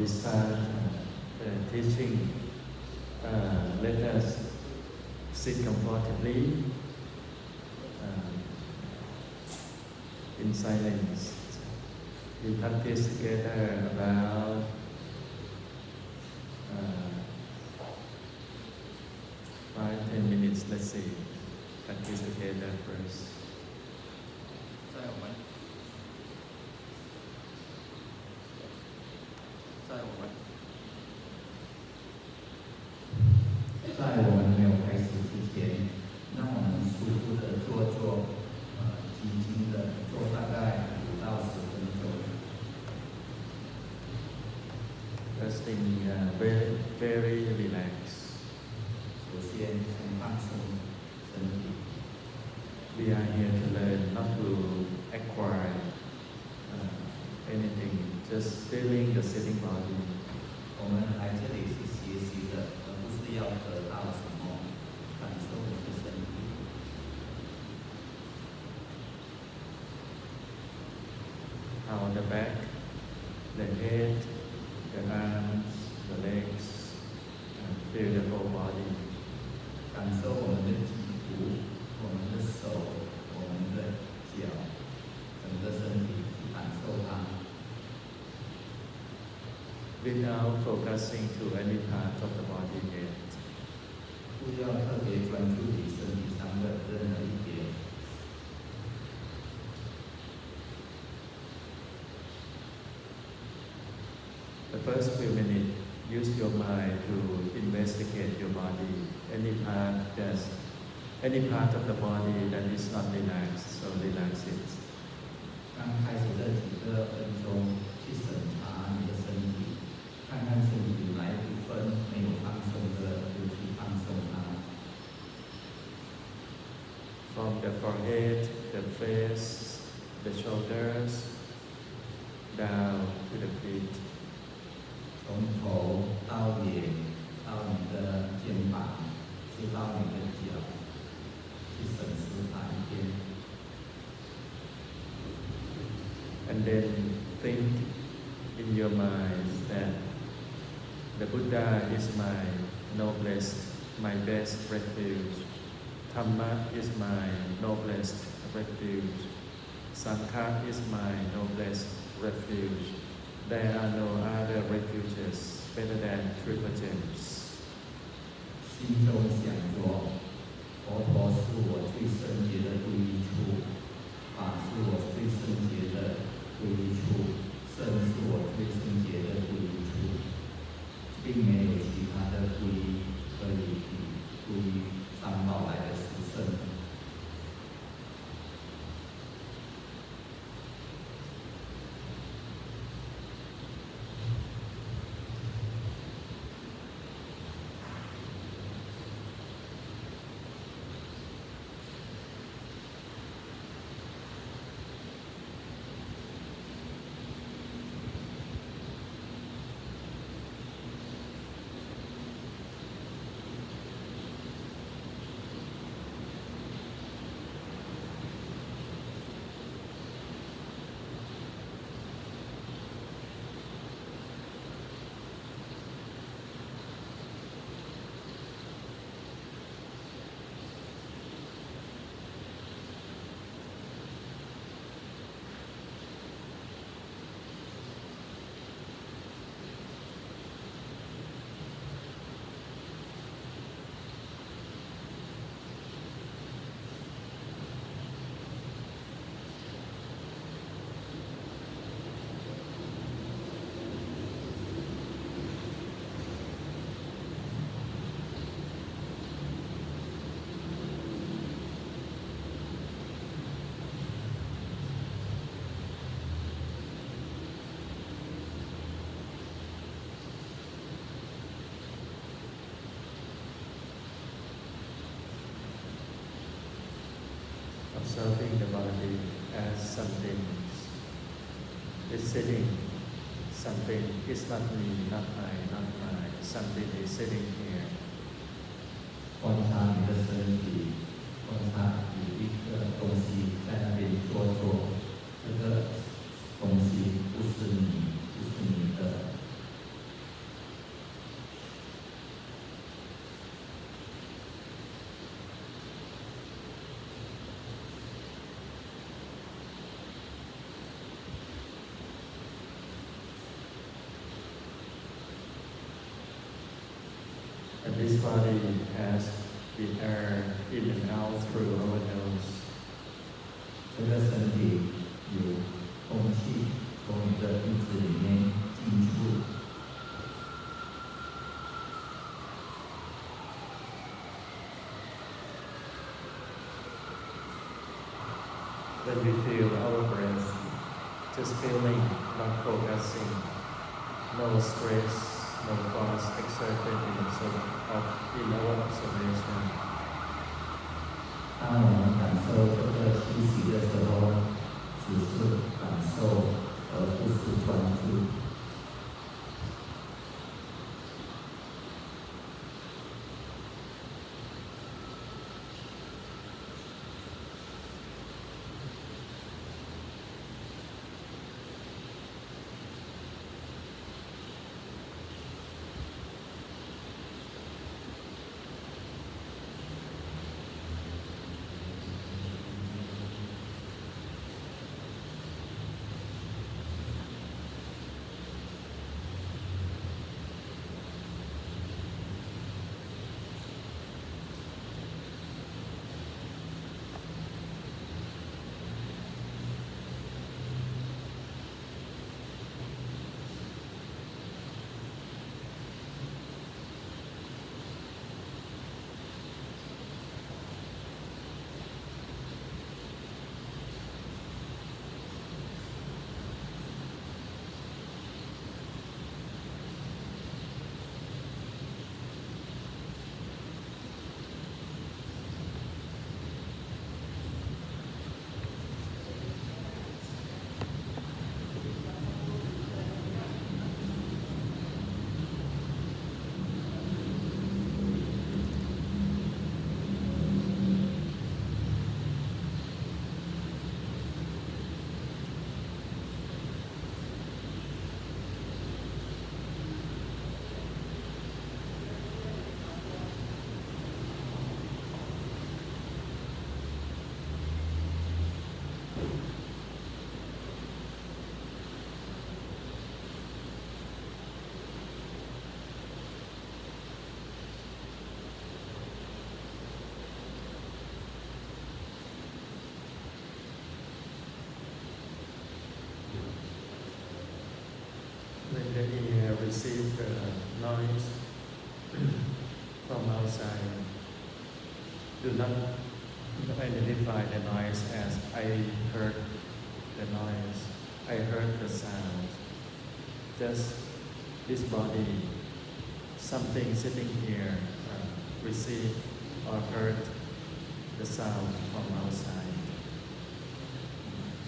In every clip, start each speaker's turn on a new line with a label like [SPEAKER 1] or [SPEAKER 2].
[SPEAKER 1] we start teaching, let us sit comfortably in silence. We practice together about 5-10 minutes, let's say. Practice together first.
[SPEAKER 2] 在我们没有开始之前，让我们舒服的坐，静静的坐大概5到10分钟。
[SPEAKER 1] Resting very, very relaxed.
[SPEAKER 2] 首先，先放松身体。
[SPEAKER 1] We are here to learn, not to acquire anything, just feeling the sitting body.
[SPEAKER 2] 我们来这里是学习的，而不是要得到什么，感受我们的身体。
[SPEAKER 1] On the back, the head, the arms, the legs, and feel the whole body.
[SPEAKER 2] 感受我们的脊骨、我们的手、我们的脚，整个身体去感受它。
[SPEAKER 1] Without focusing to any part of the body yet.
[SPEAKER 2] 不要特别专注于身体上的任何一点。
[SPEAKER 1] The first few minutes, use your mind to investigate your body. Any part of the body that is not relaxed, so relax it.
[SPEAKER 2] 刚开始的几个分钟，去审查你的身体，看看身体哪一部分没有放松的，就去放松它。
[SPEAKER 1] From the forehead, the face, the shoulders, down to the feet.
[SPEAKER 2] 从头到脸，到你的肩膀，直到你的脚，去审视它一遍。
[SPEAKER 1] And then think in your mind that the Buddha is my noblest, my best refuge. Dhamma is my noblest refuge. Sangha is my noblest refuge. There are no other refuges better than triple gems.
[SPEAKER 2] 心中想着，佛陀是我最圣洁的皈依处，法是我最圣洁的皈依处，圣是我最圣洁的皈依处，并没有其他的皈依可以比皈依三宝来的殊胜。
[SPEAKER 1] Observing the body as something is sitting, something is not me, not I, something is sitting here.
[SPEAKER 2] 观察你的身体，观察有一个东西在那边坐，这个东西不是你，不是你的。
[SPEAKER 1] body has the air in and out through our nose.
[SPEAKER 2] 这个身体有空气从你的鼻子里面进出。
[SPEAKER 1] When we feel our breath, just feeling, not focusing, no stress, no force exerted in our observation.
[SPEAKER 2] 当我们感受这个气息的时候，只是感受，而不是专注。
[SPEAKER 1] When the ear receives the noise from outside, do not identify the noise as I heard the noise, I heard the sound. Just this body, something sitting here, receive or heard the sound from outside.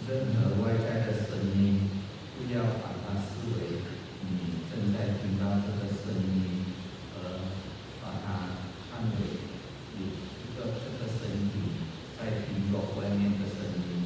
[SPEAKER 2] 任何外在的声音，不要把它视为你正在听到这个声音，而把它看为有一个这个身体在听到外面的声音。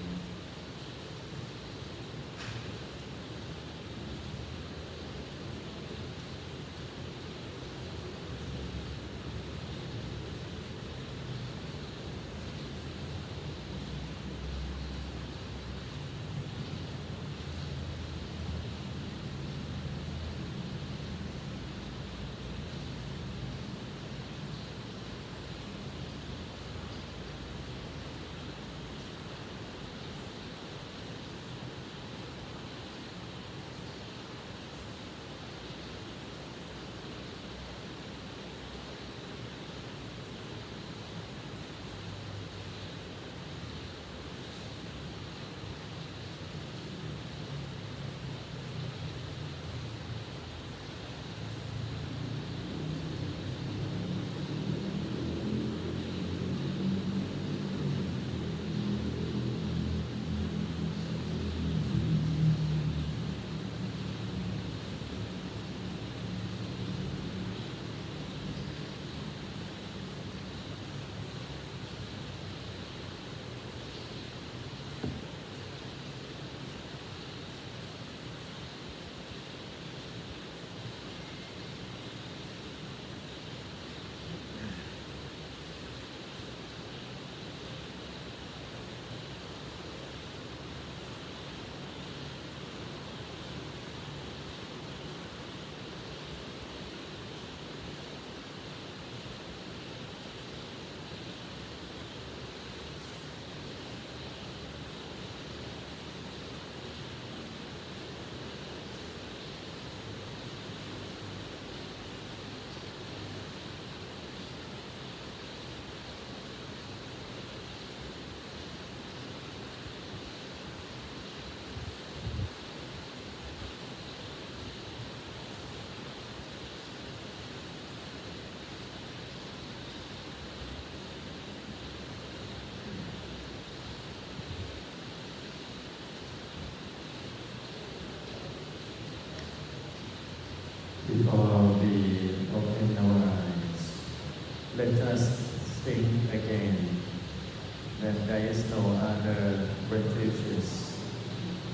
[SPEAKER 1] other refuges.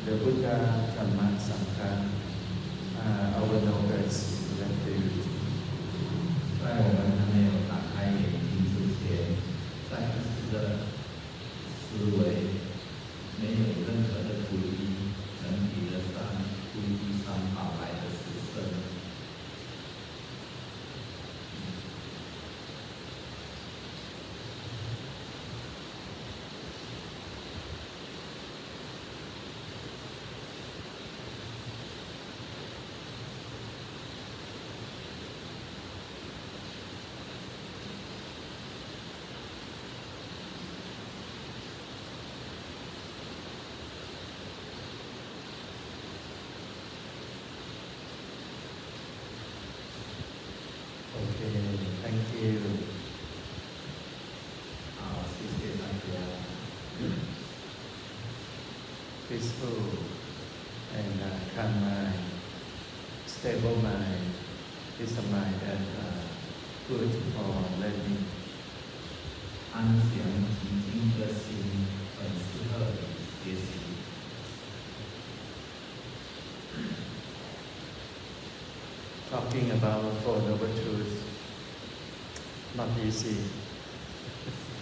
[SPEAKER 1] The Buddha, Dhamma, Sangha are our noblest refuge.
[SPEAKER 2] 在我们还没有打开眼睛之前，在意识的思维没有任何的皈依，能比得上皈依三宝来的殊胜。
[SPEAKER 1] Okay, thank you.
[SPEAKER 2] 好，谢谢大家。
[SPEAKER 1] Peaceful and calm mind, stable mind is a mind that good for learning.
[SPEAKER 2] 安详平静的心很适合学习。
[SPEAKER 1] Talking about Four Noble Truths, not easy.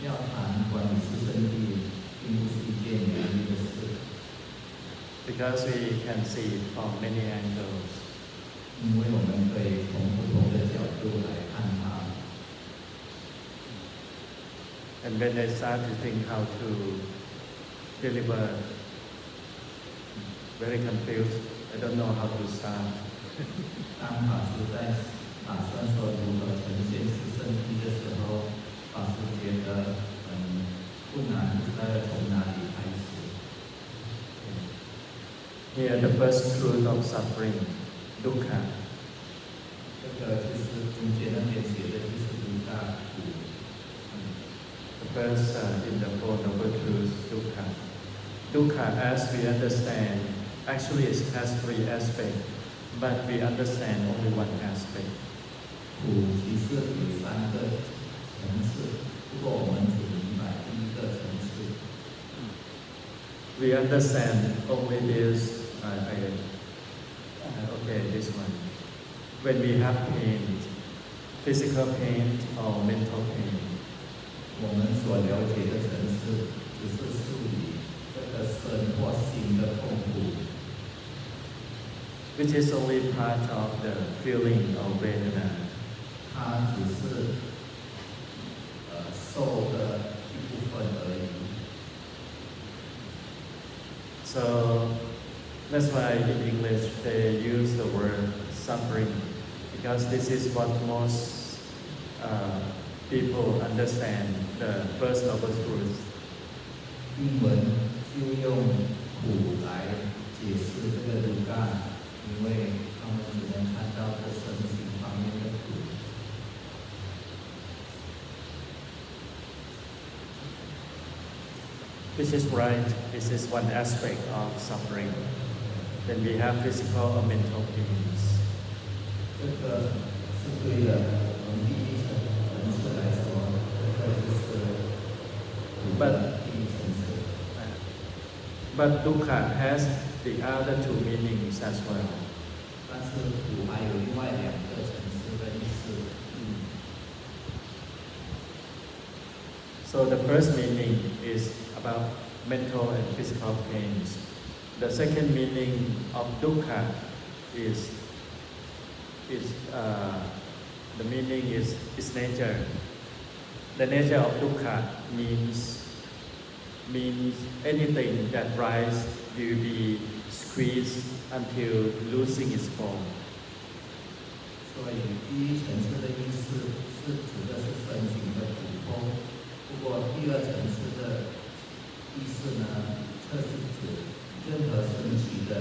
[SPEAKER 2] 要谈关于师生地，并不是一件容易的事，
[SPEAKER 1] Because we can see it from many angles.
[SPEAKER 2] 因为我们可以从不同的角度来看它。
[SPEAKER 1] And when I start to think how to deliver, very confused. I don't know how to start.
[SPEAKER 2] 当法师在打算说如何呈现师生地的时候，法师觉得很困难，不知道要从哪里开始。
[SPEAKER 1] Here, the first truth of suffering, dukkha.
[SPEAKER 2] 这个就是中间那边写的就是五大苦。
[SPEAKER 1] The first in the Four Noble Truths, dukkha. Dukkha, as we understand, actually it has three aspects, but we understand only one aspect.
[SPEAKER 2] 苦其实有三个层次，不过我们只明白第一个层次。
[SPEAKER 1] We understand only this. Okay, this one. When we have pain, physical pain or mental pain.
[SPEAKER 2] 我们所了解的层次，只是处理这个身或心的痛苦，
[SPEAKER 1] which is only part of the feeling of Vedana.
[SPEAKER 2] 它只是受的一部分而已。
[SPEAKER 1] So that's why in English they use the word suffering, because this is what most people understand the first noble truth.
[SPEAKER 2] 英文就用苦来解释这个dukkha，因为他们只能看到这身心方面的苦。
[SPEAKER 1] Which is right, this is one aspect of suffering. Then we have physical or mental pains.
[SPEAKER 2] 这个是对的，从第一层次来说，这个就是苦的第一层次。
[SPEAKER 1] But dukkha has the other two meanings as well.
[SPEAKER 2] 但是苦还有另外两个层次的意思。
[SPEAKER 1] So the first meaning is about mental and physical pains. The second meaning of dukkha is the meaning is its nature. The nature of dukkha means anything that rise will be squeezed until losing its form.
[SPEAKER 2] 所以第一层次的意思是指的是身形的普通，不过第二层次的意思呢，这是指任何神奇的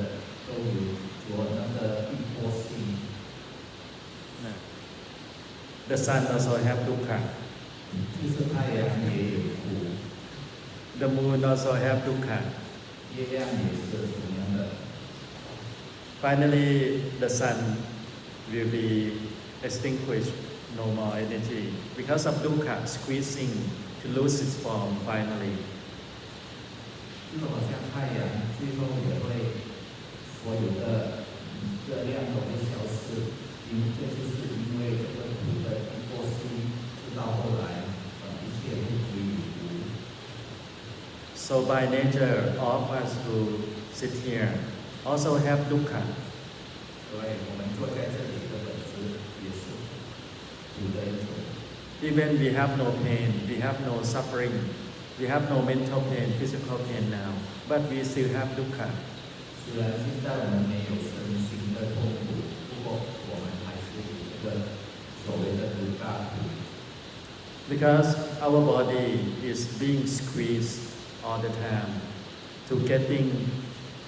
[SPEAKER 2] 都有着那个必迫性。
[SPEAKER 1] The sun also have dukkha.
[SPEAKER 2] 就是太阳也有苦，
[SPEAKER 1] The moon also have dukkha.
[SPEAKER 2] 月亮也是同样的。
[SPEAKER 1] Finally, the sun will be extinguished, no more energy, because of dukkha squeezing to lose its form finally.
[SPEAKER 2] 就好像太阳最后也会所有的热量都会消失，这就是因为这个苦的过失，直到后来一切会归于无。
[SPEAKER 1] So by nature, all of us who sit here also have dukkha.
[SPEAKER 2] 所以我们坐在这里的本质也是苦的一种。
[SPEAKER 1] Even we have no pain, we have no suffering, we have no mental pain, physical pain now, but we still have dukkha.
[SPEAKER 2] 虽然现在我们没有身心的痛苦，不过我们还是有这个所谓的毒大苦。
[SPEAKER 1] Because our body is being squeezed all the time to getting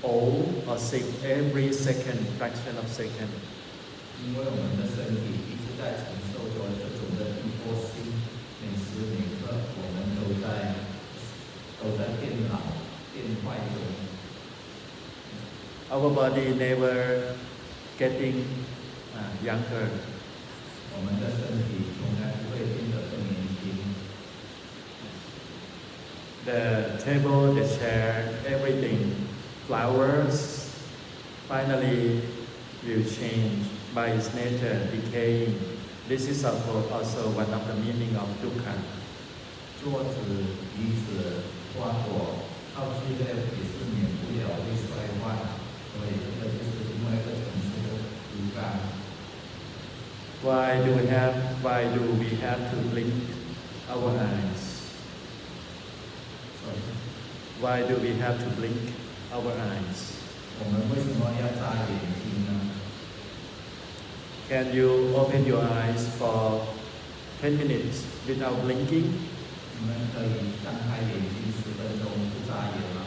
[SPEAKER 1] old or sick every second, fraction of second.
[SPEAKER 2] 因为我们的身体一直在承受着这种的异过性，每时每刻我们都在变老、变坏中。
[SPEAKER 1] Our body never getting younger.
[SPEAKER 2] 我们的身体从来不会变得更年轻。
[SPEAKER 1] The table, the chair, everything, flowers, finally will change by its nature, decaying. This is also one of the meaning of dukkha.
[SPEAKER 2] 桌子、椅子、花朵，到最后也是免不了会衰坏，所以这个就是另外一个层次的苦感。
[SPEAKER 1] Why do we have to blink our eyes? Why do we have to blink our eyes?
[SPEAKER 2] 我们为什么要眨眼睛呢？
[SPEAKER 1] Can you open your eyes for 10 minutes without blinking?
[SPEAKER 2] 你们可以张开眼睛10分钟不眨眼吗？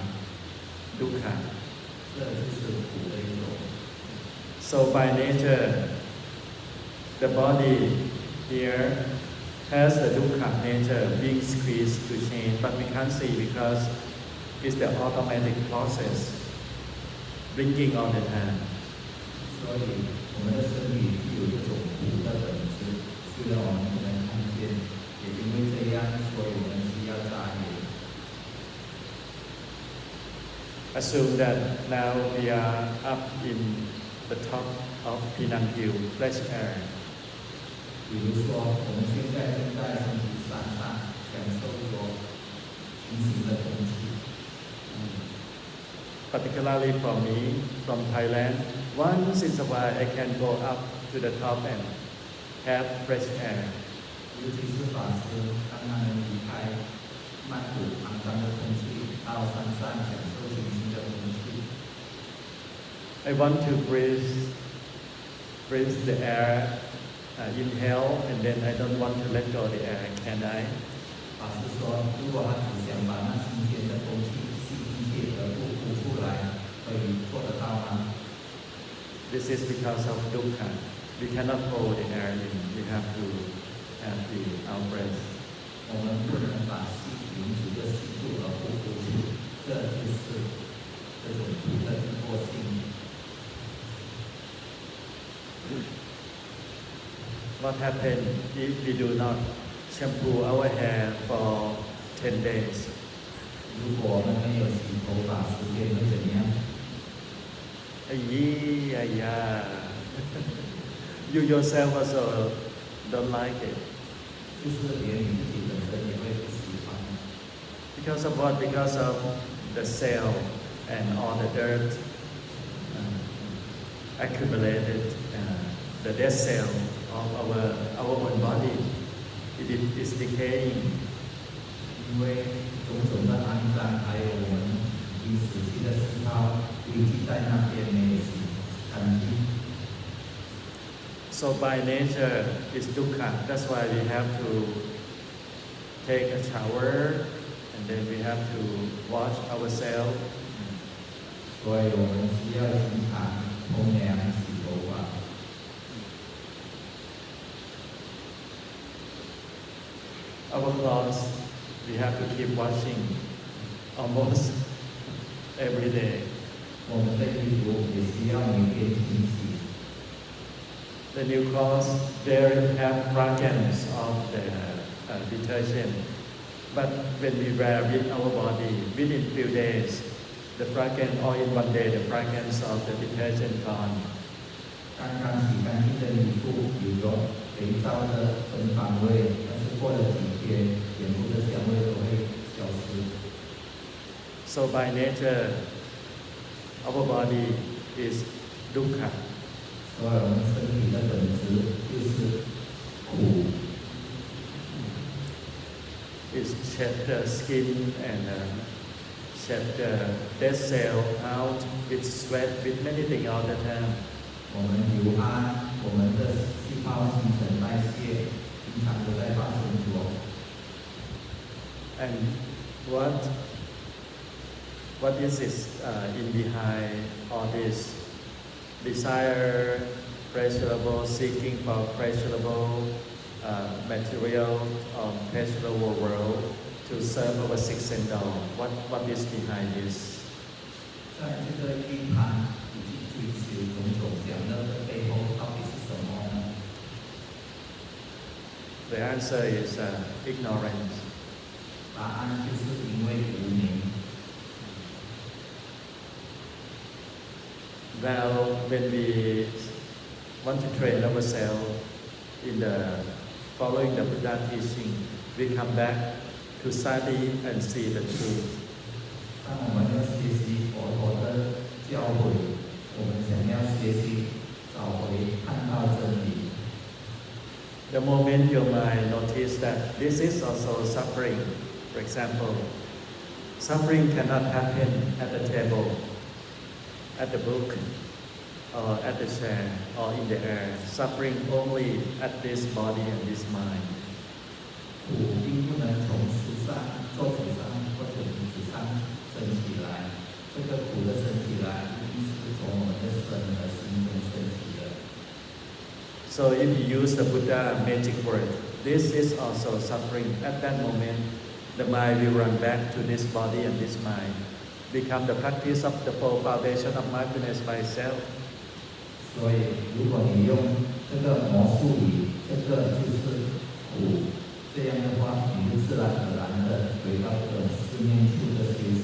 [SPEAKER 1] Dukkha.
[SPEAKER 2] 这就是苦的一种。
[SPEAKER 1] So by nature, the body here has the dukkha nature being squeezed to change, but we can't see because it's the automatic process, blinking all the time.
[SPEAKER 2] 所以我们的身体具有这种苦的本质，虽然我们不能看见，也因为这样，所以我们需要眨眼。
[SPEAKER 1] Assume that now we are up in the top of Penang Hill, fresh air.
[SPEAKER 2] 比如说，我们现在正在身体山上享受着平行的空气。
[SPEAKER 1] Particularly for me, from Thailand, once in a while I can go up to the top and have fresh air.
[SPEAKER 2] 尤其是法师刚刚能离开曼谷肮脏的空气，到山上享受平行的空气。
[SPEAKER 1] I want to breathe the air, inhale, and then I don't want to let go the air. Can I?
[SPEAKER 2] 法师说，如果他只想把那新鲜的空气吸进去而不呼出来，可以做得到吗？
[SPEAKER 1] This is because of dukkha. We cannot hold the air in. We have to have the out breath.
[SPEAKER 2] 我们不能把吸停止的吸住而不呼出，这就是这种苦的异过性。
[SPEAKER 1] What happens if we do not shampoo our hair for 10 days?
[SPEAKER 2] 如果我们没有洗头发10天会怎样？
[SPEAKER 1] You yourself also don't like it.
[SPEAKER 2] 就是连你自己本身也会不喜欢。
[SPEAKER 1] Because of what? Because of the cell and all the dirt accumulated, the dead cell of our own body. It is decaying.
[SPEAKER 2] 因为种种的肮脏，还有我们已经死去的细胞堆积在那边没有洗干净。
[SPEAKER 1] So by nature, it's dukkha. That's why we have to take a shower, and then we have to wash ourselves.
[SPEAKER 2] 所以我们需要经常冲凉洗头发。
[SPEAKER 1] Our clothes, we have to keep washing almost every day.
[SPEAKER 2] 我们的衣服也需要每天清洗。
[SPEAKER 1] The new clothes, they have fragments of the detergent. But when we wear with our body, within few days, the fragrance, or in one day, the fragrance of the detergent gone.
[SPEAKER 2] 刚刚洗干净的衣服有了肥皂的芬芳味，但是过了几天，脸部的香味都会消失。
[SPEAKER 1] So by nature, our body is dukkha.
[SPEAKER 2] 所以我们身体的本质就是苦。
[SPEAKER 1] It shed the skin and shed the dead cell out with sweat, with many things all the time.
[SPEAKER 2] 我们流汗，我们的细胞新陈代谢经常都在发生着。
[SPEAKER 1] And what is this in behind all this desire, pleasurable, seeking for pleasurable material pleasurable world to serve our six sense door? What is behind this?
[SPEAKER 2] 在这个欲攀以及追求种种享乐的背后，到底是什么呢？
[SPEAKER 1] The answer is ignorance.
[SPEAKER 2] 答案就是因为无明。
[SPEAKER 1] Now, when we want to train ourselves in the following the Buddha teaching, we come back to study and see the truth.
[SPEAKER 2] 当我们要学习佛陀的教诲，我们想要学习找回看到真理。
[SPEAKER 1] The moment your mind notice that this is also suffering, for example, suffering cannot happen at the table, at the book, or at the chair, or in the air. Suffering only at this body and this mind.
[SPEAKER 2] 苦并不能从书上、桌子上或者椅子上升起来，这个苦的升起来，一定是从我们的身和心中升起的。
[SPEAKER 1] So if you use the Buddha magic word, this is also suffering. At that moment, the mind will run back to this body and this mind, become the practice of the full foundation of mindfulness by itself.
[SPEAKER 2] 所以，如果你用这个魔术语，这个就是苦，这样的话，你就自然而然的回到这种四念处的修习。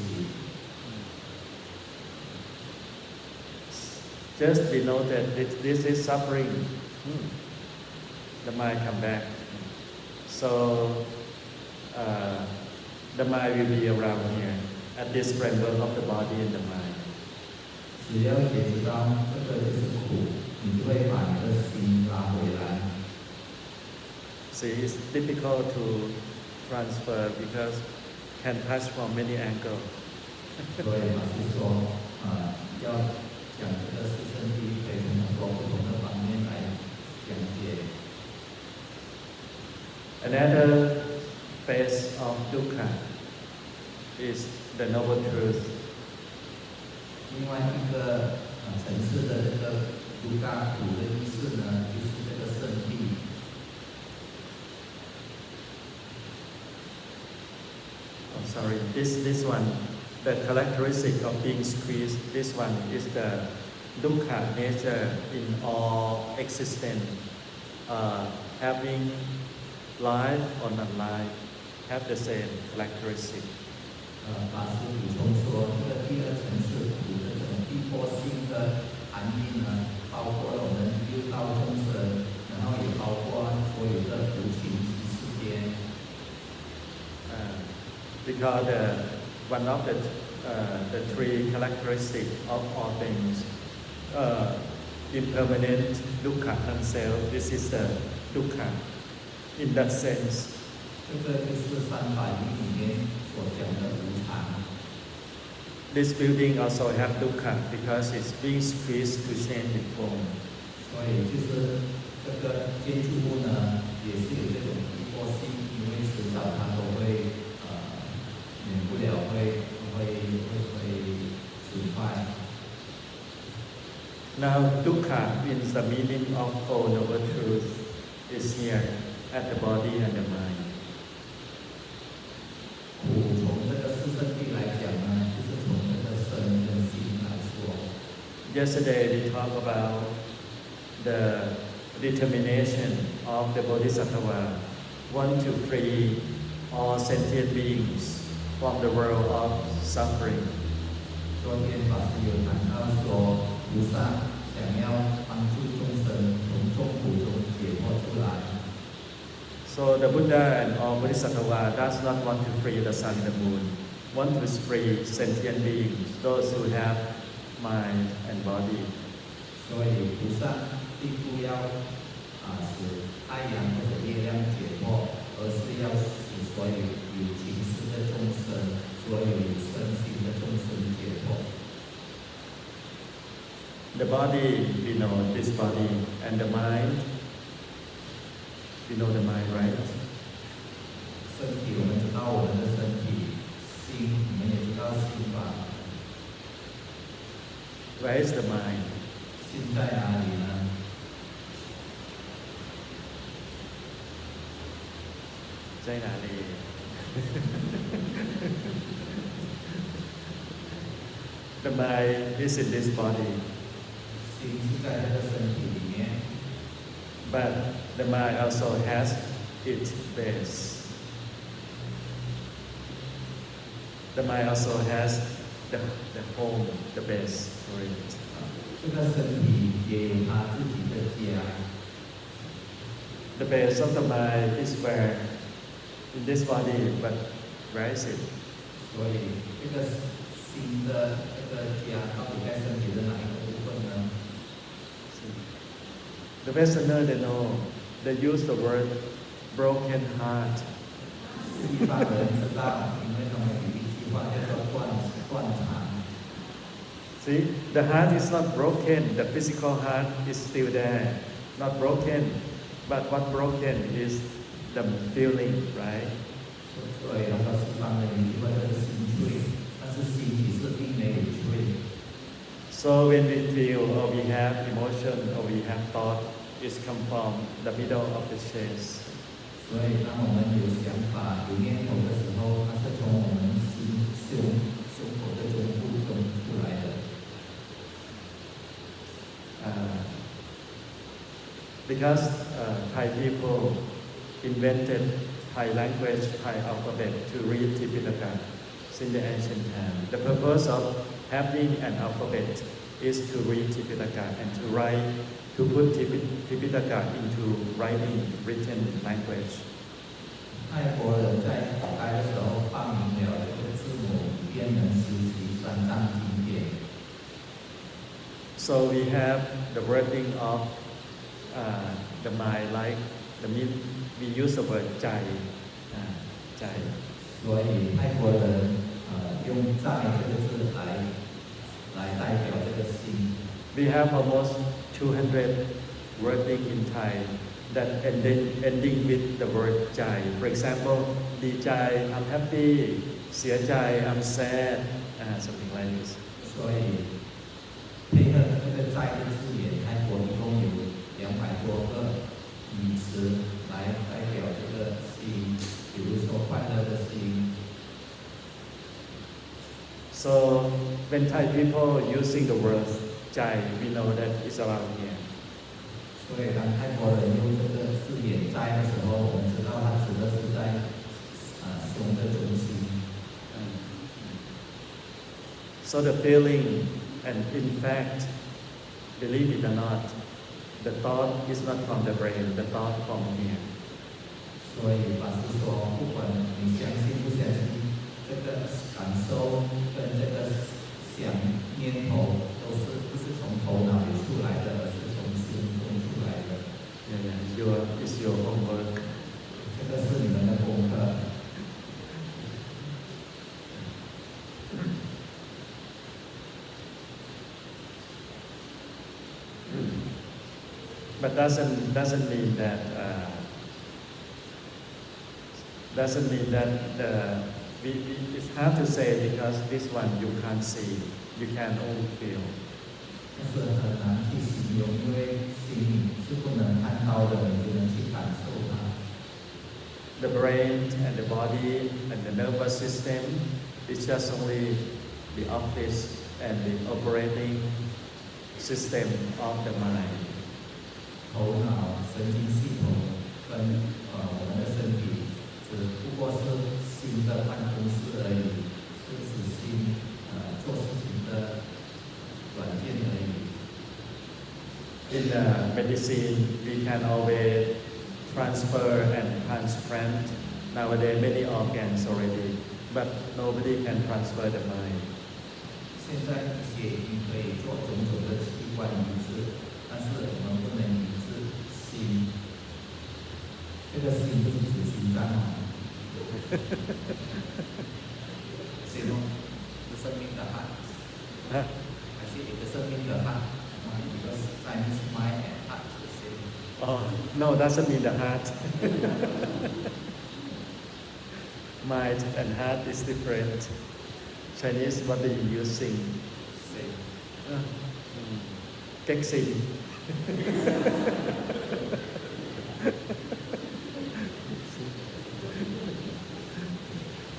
[SPEAKER 1] Just be noted that this is suffering. The mind come back. So the mind will be around here at this framework of the body and the mind.
[SPEAKER 2] 只要觉知到这个就是苦，你就会把你的心拉回来。
[SPEAKER 1] See, it's difficult to transfer because can touch from many angles.
[SPEAKER 2] 所以老师说，要讲这个是身体可以从很多不同的方面来讲解。
[SPEAKER 1] Another phase of dukkha is the noble truth.
[SPEAKER 2] 另外一个层次的这个独大苦的意思呢，就是这个圣地。
[SPEAKER 1] Oh, sorry, this one, the characteristic of being squeezed, this one is the dukkha nature in all existence. Having life or not life have the same characteristic.
[SPEAKER 2] 法师补充说，这个第二层次苦的这种逼迫性的含义呢，包括了我们六道众生，然后也包括所有的无情及世间。
[SPEAKER 1] Because one of the three characteristics of all things, impermanent dukkha unself, this is the dukkha in that sense.
[SPEAKER 2] 这个就是三法义里面所讲的无常。
[SPEAKER 1] This building also have dukkha because it's being squeezed to change its form.
[SPEAKER 2] 所以就是这个建筑物呢，也是有这种逼迫性，因为迟早它都会免不了会损坏。
[SPEAKER 1] Now dukkha means the meaning of Four Noble Truths is here at the body and the mind.
[SPEAKER 2] 苦从这个四圣谛来讲呢，就是从这个身跟心来说。
[SPEAKER 1] Yesterday we talked about the determination of the Bodhisattva want to free all sentient beings from the world of suffering.
[SPEAKER 2] 昨天法师有谈到说，菩萨想要帮助众生从痛苦中解脱出来。
[SPEAKER 1] So the Buddha and all Bodhisattva does not want to free the sun and the moon, want to free sentient beings, those who have mind and body.
[SPEAKER 2] 所以菩萨并不要使太阳或者月亮解脱，而是要使所有有情识的众生，所有有身心的众生解脱。
[SPEAKER 1] The body, we know this body, and the mind, we know the mind, right?
[SPEAKER 2] 身体我们知道我们的身体，心我们也知道心吧。
[SPEAKER 1] Where is the mind?
[SPEAKER 2] 心在哪里呢？
[SPEAKER 1] 在哪里？The mind is in this body,
[SPEAKER 2] 心是在这个身体里面，
[SPEAKER 1] but the mind also has its base. The mind also has the home, the base for it.
[SPEAKER 2] 这个身体也有它自己的家。
[SPEAKER 1] The base of the mind is where in this body, but where is it?
[SPEAKER 2] 所以这个心的这个家到底在身体的哪一个部分呢？
[SPEAKER 1] The Westerner, they know, they use the word broken heart.
[SPEAKER 2] 西方人知道，因为他们有一句话叫做断肠。
[SPEAKER 1] See, the heart is not broken, the physical heart is still there, not broken. But what broken is the feeling, right?
[SPEAKER 2] 所以那个西方人有一句话叫做心碎，但是心其实并没有碎。
[SPEAKER 1] So when we feel or we have emotion or we have thought, it's come from the middle of the chest.
[SPEAKER 2] 所以当我们有想法、有念头的时候，它是从我们胸口的中部中出来的。
[SPEAKER 1] Because Thai people invented Thai language, Thai alphabet to read Tipitaka since the ancient time. The purpose of having an alphabet is to read Tipitaka and to write, to put Tipitaka into writing, written language.
[SPEAKER 2] 泰国人在古代的时候发明了这个字母，便能实习三藏经典。
[SPEAKER 1] So we have the wording of the mind, like we use the word jai, jai.
[SPEAKER 2] 所以泰国人用“在”这个字来代表这个心。
[SPEAKER 1] We have almost 200 wording in Thai that ending with the word jai. For example, di jai, I'm happy, sia jai, I'm sad, something like this.
[SPEAKER 2] 所以配合这个“在”的字眼，泰国一共有200多个语词来代表这个心，比如说快乐的心。
[SPEAKER 1] So when Thai people using the word jai, we know that it's around here.
[SPEAKER 2] 所以当泰国人用这个字眼“在”的时候，我们知道它指的是在胸的中心。
[SPEAKER 1] So the feeling, and in fact, believe it or not, the thought is not from the brain, the thought from here.
[SPEAKER 2] 所以法师说，不管你相信不相信，这个感受跟这个想念头不是从头脑里出来的，而是从心中出来的。
[SPEAKER 1] Yeah, it's your homework.
[SPEAKER 2] 这个是你们的功课。
[SPEAKER 1] But doesn't mean that it's hard to say because this one you can't see, you can only feel.
[SPEAKER 2] 但是很难去形容，因为心里是不能看到的，你只能去感受它。
[SPEAKER 1] The brain and the body and the nervous system is just only the office and the operating system of the mind.
[SPEAKER 2] 头脑、神经系统跟我们的身体只不过是新的办公室而已，是指新做事情的软件而已。
[SPEAKER 1] In medicine, we can always transfer and transplant nowadays many organs already, but nobody can transfer the mind.
[SPEAKER 2] 现在一些已经可以做种种的器官移植，但是我们不能移植心。这个心不是指心脏哦，心哦，是生命的汗，还是一个生命的汗？一个 Chinese mind and heart 是心。
[SPEAKER 1] Oh, no, doesn't mean the heart. Mind and heart is different. Chinese, what do you use? Sing. Cách sing.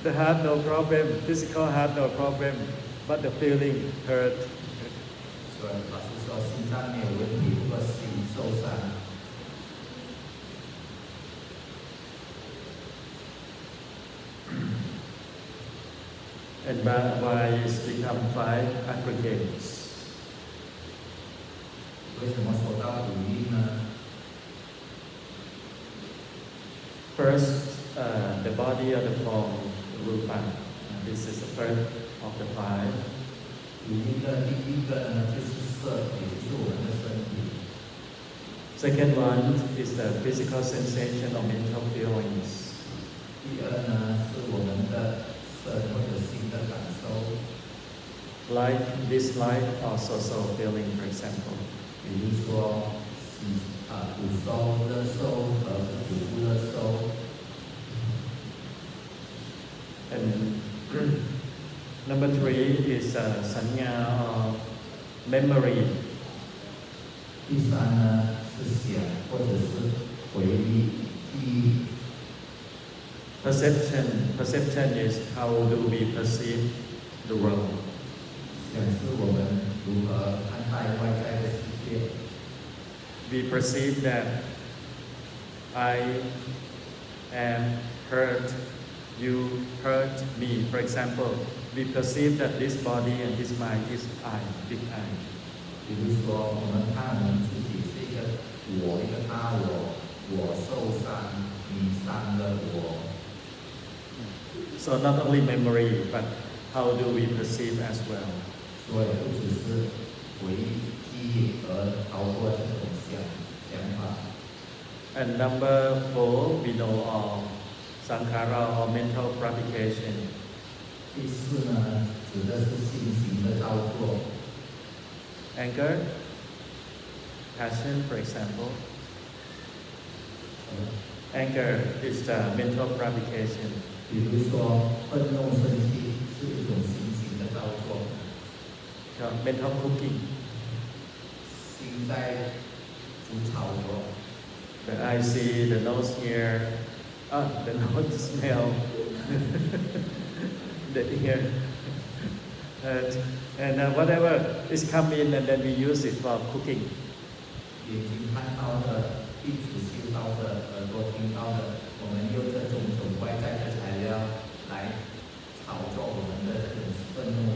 [SPEAKER 1] The heart no problem, physical heart no problem, but the feeling hurt.
[SPEAKER 2] 所以老师说心脏没有问题，不过心受伤。
[SPEAKER 1] And why it's become 5 aggregates.
[SPEAKER 2] 为什么说到五蕴呢？
[SPEAKER 1] First, the body of the form, rupa. This is the first of the 5.
[SPEAKER 2] 五蕴的第一个呢，就是色，也就是我们的身体。
[SPEAKER 1] Second one is the physical sensation or mental feelings.
[SPEAKER 2] 第二呢，是我们的身或者心的感受。
[SPEAKER 1] Like dislike or so-so feeling, for example.
[SPEAKER 2] 比如说苦受、乐受和不乐受。
[SPEAKER 1] And number 3 is sanya or memory.
[SPEAKER 2] 第三呢是想或者是回忆、记忆。
[SPEAKER 1] Perception is how do we perceive the world.
[SPEAKER 2] 想是我们如何看待外在的世界。
[SPEAKER 1] We perceive that I am hurt, you hurt me. For example, we perceive that this body and this mind is I, big I.
[SPEAKER 2] 比如说，我们看我们自己是一个我，一个大我，我受伤，你伤了我。
[SPEAKER 1] So not only memory, but how do we perceive as well?
[SPEAKER 2] 所以不只是回忆、记忆，而包括这种想法。
[SPEAKER 1] And number 4, we know of sankhara or mental fabrication.
[SPEAKER 2] 第四呢，指的是心行的造作。
[SPEAKER 1] Anger, passion, for example. Anger is the mental fabrication.
[SPEAKER 2] 比如说，愤怒、生气是一种心行的造作。
[SPEAKER 1] Mental cooking.
[SPEAKER 2] 心在煮炒作。
[SPEAKER 1] The eye see, the nose hear, the nose smell, the ear, and whatever is come in, and then we use it for cooking.
[SPEAKER 2] 眼睛看到的，鼻子嗅到的，耳朵听到的，我们用这种外在的材料来炒作我们的这种愤怒。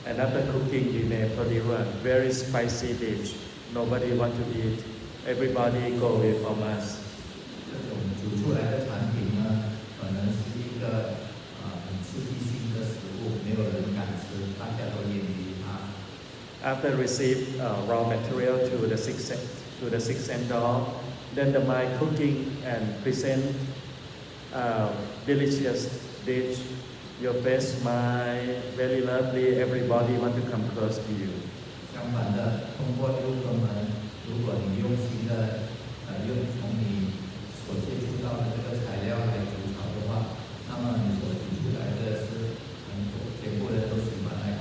[SPEAKER 1] And after cooking, we may produce a very spicy dish. Nobody want to eat. Everybody go away from us.
[SPEAKER 2] 这种煮出来的产品呢，可能是一个很刺激性的食物，没有人敢吃，大家都远离它。
[SPEAKER 1] After receive raw material to the sixth sense door, then the mind cooking and present delicious dish. Your face smile, very lovely. Everybody want to come close to you.
[SPEAKER 2] 相反的，通过六个门，如果你用心的用从你所接触到的这个材料来煮炒的话，那么你所煮出来的是全部人都喜欢来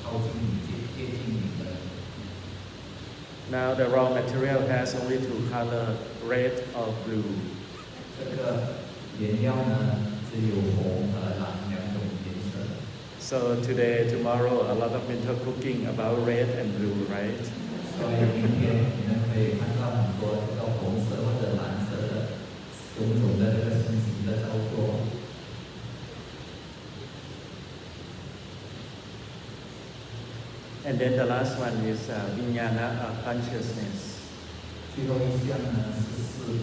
[SPEAKER 2] 靠近你、接近你的。
[SPEAKER 1] Now the raw material has only 2 colors, red or blue.
[SPEAKER 2] 这个原料呢，只有红和蓝2种颜色。
[SPEAKER 1] So today, tomorrow, a lot of mental cooking about red and blue, right?
[SPEAKER 2] 所以明天你们可以看到很多这个红色或者蓝色的种种的这个身体的操作。
[SPEAKER 1] And then the last one is Vijnana consciousness.
[SPEAKER 2] 最后一项呢是事。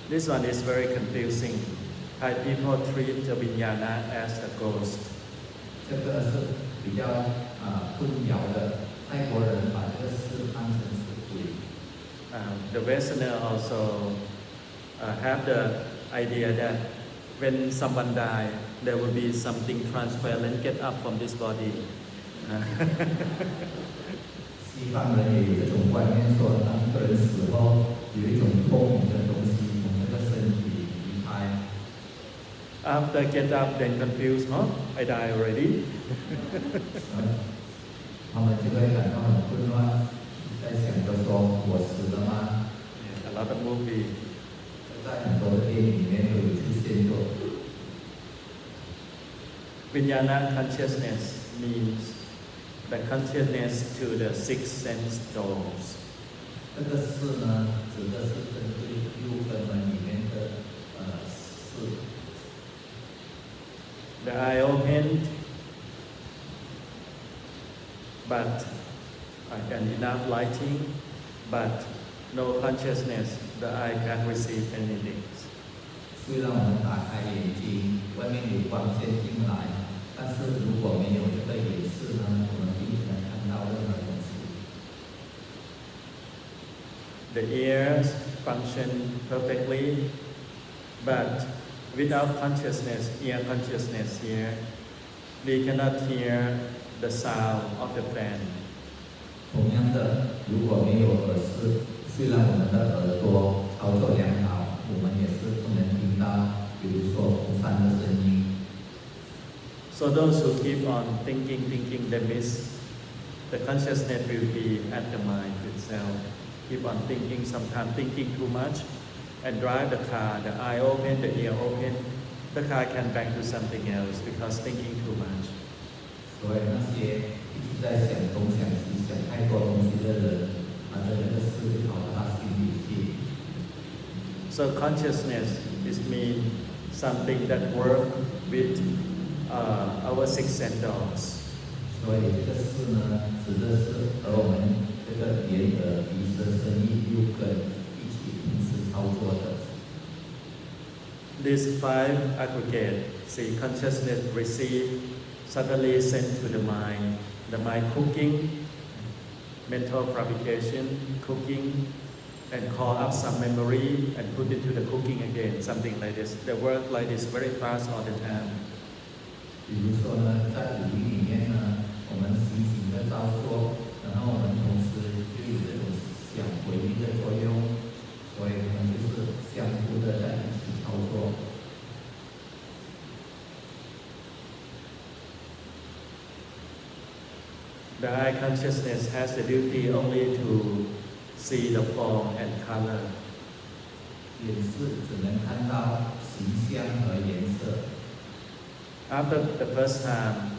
[SPEAKER 1] This one is very confusing. Thai people treat the Vijnana as a ghost.
[SPEAKER 2] 这个是比较混淆的，泰国人把这个事看成是鬼。
[SPEAKER 1] The Westerner also have the idea that when someone dies, there will be something transparent get up from this body.
[SPEAKER 2] 西方人也有这种观念，说当一个人死后，有一种透明的东西从这个身体离开。
[SPEAKER 1] After get up, then confused, huh? I die already.
[SPEAKER 2] 他们就会感到很混乱，在想着说我死了吗？
[SPEAKER 1] A lot of movie.
[SPEAKER 2] 在很多的电影里面都有出现过。
[SPEAKER 1] Vijnana consciousness means the consciousness to the six sense doors.
[SPEAKER 2] 这个事呢，指的是针对六根门里面的事。
[SPEAKER 1] The eye opened, but and enough lighting, but no consciousness. The eye can't receive anything.
[SPEAKER 2] 虽然我们打开眼睛，外面有光线进来，但是如果没有这个眼视呢，我们并不能看到任何东西。
[SPEAKER 1] The ears function perfectly, but without consciousness, ear consciousness here, we cannot hear the sound of the fan.
[SPEAKER 2] 同样的，如果没有耳视，虽然我们的耳朵操作良好，我们也是不能听到，比如说风扇的声音。
[SPEAKER 1] So those who keep on thinking, they miss the consciousness will be at the mind itself. Keep on thinking, sometimes thinking too much, and drive the car. The eye open, the ear open. The car can bang to something else because thinking too much.
[SPEAKER 2] 所以那些一直在想东想西、想太多东西的人，他的那个思就跑到他心里去。
[SPEAKER 1] So consciousness is mean something that work with our six sense doors.
[SPEAKER 2] 所以这个事呢，指的是和我们这个眼、耳、鼻、舌、身、意六根一起同时操作的。
[SPEAKER 1] These five aggregate, see, consciousness receive, suddenly sent to the mind cooking, mental fabrication, cooking, and call up some memory and put into the cooking again, something like this. They work like this very fast all the time.
[SPEAKER 2] 比如说呢，在五力里面呢，我们心情的操作，然后我们同时就有这种想回忆的作用，所以我们就是相互的在一起操作。
[SPEAKER 1] The eye consciousness has the duty only to see the form and color.
[SPEAKER 2] 眼视只能看到形象和颜色。
[SPEAKER 1] After the first time,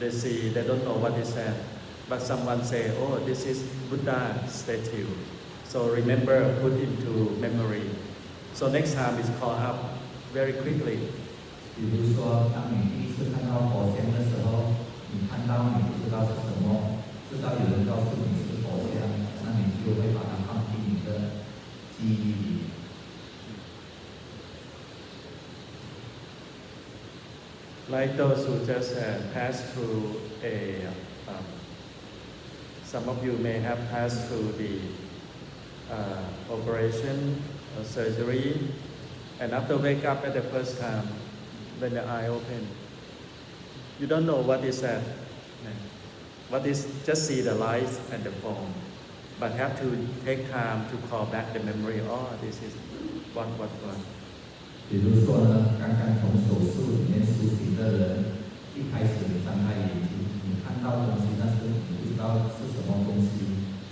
[SPEAKER 1] they see, they don't know what is that. But someone say, oh, this is Buddha statue. So remember, put into memory. So next time it's called up very quickly.
[SPEAKER 2] 比如说，当你第一次看到佛像的时候，你看到你不知道是什么，知道有人告诉你是佛像，那你就会把它放进你的记忆里。
[SPEAKER 1] Like those who just passed through some of you may have passed through the operation or surgery, and after wake up at the first time, when the eye open, you don't know what is that. What is, just see the lights and the form, but have to take time to call back the memory. Oh, this is what.
[SPEAKER 2] 比如说呢，刚刚从手术里面苏醒的人，一开始你张开眼睛，你看到东西，但是你不知道是什么东西，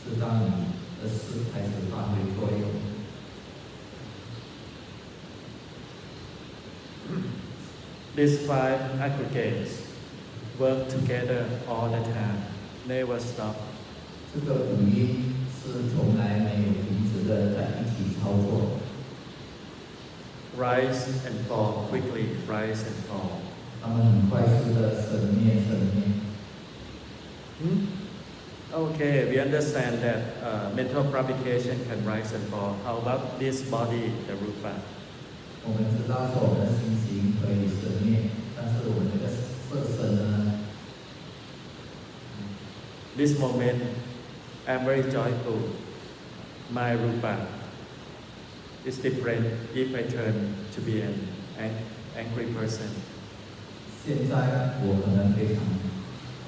[SPEAKER 2] 直到你的视开始发挥作用。
[SPEAKER 1] These five aggregates work together all the time, never stop.
[SPEAKER 2] 这个五音是从来没有停止的在一起操作。
[SPEAKER 1] rise and fall quickly, rise and fall.
[SPEAKER 2] 他们很快速的生灭生灭。
[SPEAKER 1] Okay, we understand that mental fabrication can rise and fall. How about this body, the rupa?
[SPEAKER 2] 我们知道说我们的心情可以生灭，但是我们这个色身呢？
[SPEAKER 1] This moment, I'm very joyful. My rupa is different if I turn to be an angry person.
[SPEAKER 2] 现在我可能非常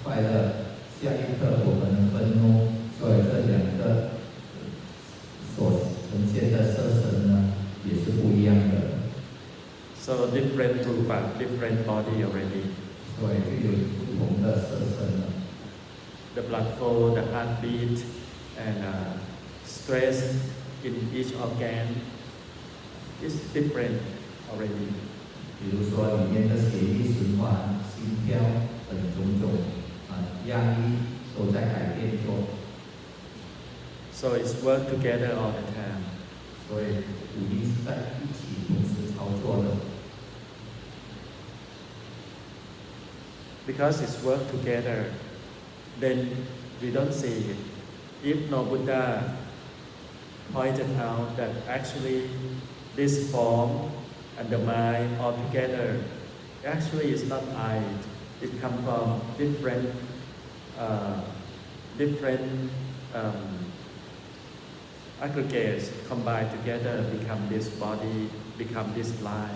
[SPEAKER 2] 快乐，下一刻我可能愤怒，所以这两个所呈现的色身呢，也是不一样的。
[SPEAKER 1] So different rupa, different body already.
[SPEAKER 2] 所以就有不同的色身了。
[SPEAKER 1] The blood flow, the heartbeat, and stress in each organ is different already.
[SPEAKER 2] 比如说里面的血液循环、心跳等种种压力都在改变中。
[SPEAKER 1] So it's work together all the time.
[SPEAKER 2] 所以鼓励是在一起同时操作的。
[SPEAKER 1] Because it's work together, then we don't see it. If no Buddha pointed out that actually this form and the mind all together actually is not I. It comes from different aggregates combined together, become this body, become this life.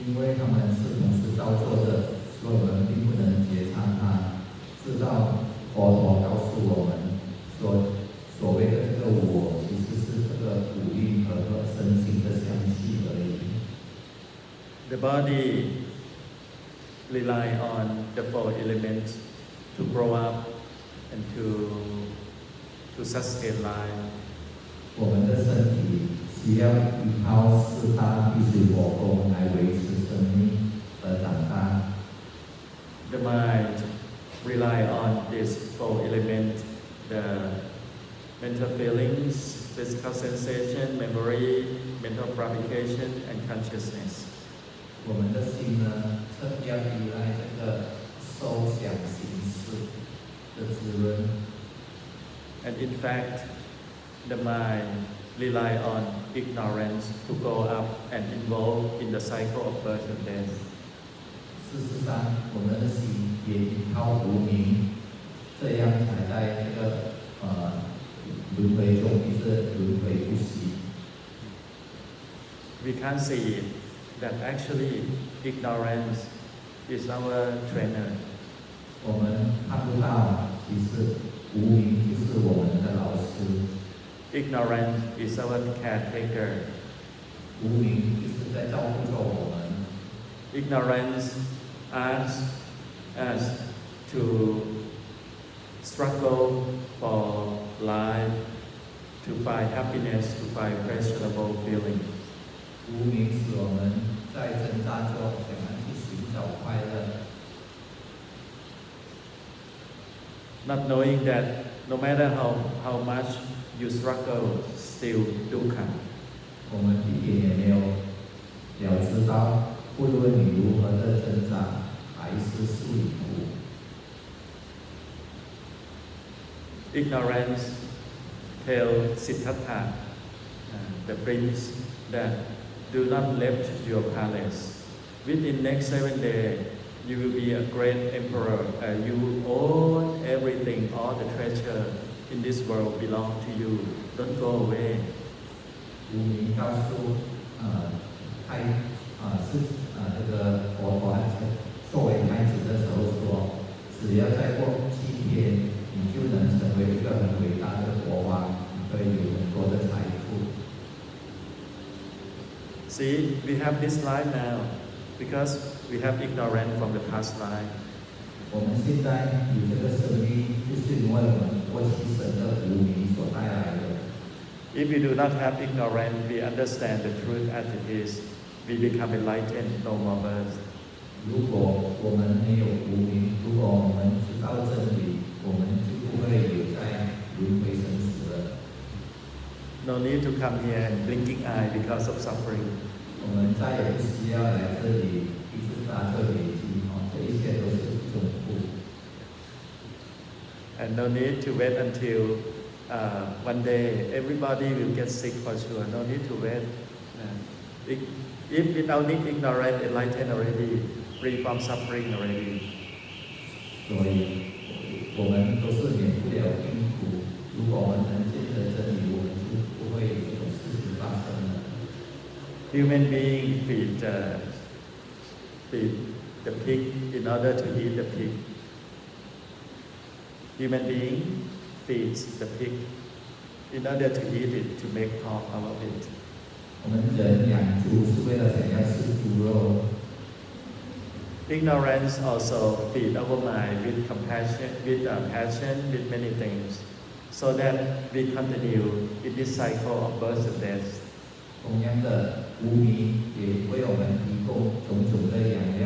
[SPEAKER 2] 因为他们是同时操作的，所以我们并不能觉察它。知道佛陀告诉我们说，所谓的这个我，其实是这个五蕴和身心的相续而已。
[SPEAKER 1] The body rely on the four elements to grow up and to sustain life.
[SPEAKER 2] 我们的身体需要依靠四大必须火功来维持生命而长大。
[SPEAKER 1] The mind rely on these four elements: the mental feelings, physical sensation, memory, mental fabrication, and consciousness.
[SPEAKER 2] 我们的心呢，特要依赖这个受想行识的滋润。
[SPEAKER 1] And in fact, the mind rely on ignorance to grow up and involve in the cycle of birth and death.
[SPEAKER 2] 事实上，我们的心也依靠无明，这样才在这个轮回中一直轮回不息。
[SPEAKER 1] We can't see that actually ignorance is our trainer.
[SPEAKER 2] 我们看不到，其实无明就是我们的老师。
[SPEAKER 1] Ignorance is our caretaker.
[SPEAKER 2] 无明就是在照顾着我们。
[SPEAKER 1] Ignorance asks us to struggle for life, to find happiness, to find pleasurable feeling.
[SPEAKER 2] 无明使我们在挣扎中想要去寻找快乐。
[SPEAKER 1] Not knowing that no matter how much you struggle, still dukkha.
[SPEAKER 2] 我们一点也没有了知到，不论你如何的挣扎，还是属于苦。
[SPEAKER 1] Ignorance tells Siddhartha, the prince, that do not lift your palace. Within next 7 days, you will be a great emperor. You own everything, all the treasure in this world belong to you. Don't go away.
[SPEAKER 2] 无明告诉这个佛陀作为孩子的时候说，只要再过7天，你就能成为一个很伟大的国王，你可以有很多的财富。
[SPEAKER 1] See, we have this life now because we have ignorance from the past life.
[SPEAKER 2] 我们现在有这个生命，就是因为我们过去生的无明所带来的。
[SPEAKER 1] If we do not have ignorance, we understand the truth as it is. We become enlightened, no more birth.
[SPEAKER 2] 如果我们没有无明，如果我们知道真理，我们就不会留在轮回生死了。
[SPEAKER 1] No need to come here and blinking eye because of suffering.
[SPEAKER 2] 我们再也不需要来这里一直搭这里经这一切都是总部。
[SPEAKER 1] And no need to wait until one day everybody will get sick for sure. No need to wait. If without ignorance, enlightened already, free from suffering already.
[SPEAKER 2] 所以我们都是免不了因苦。如果我们能见得真理，我们就不会有这种事情发生了。
[SPEAKER 1] Human being feed the pig in order to eat the pig. Human being feeds the pig in order to eat it, to make pork out of it.
[SPEAKER 2] 我们人养猪是为了想要吃猪肉。
[SPEAKER 1] Ignorance also feed our mind with compassion, with passion, with many things, so that we continue in this cycle of birth and death.
[SPEAKER 2] 同样的，无明也为我们提供种种的养料，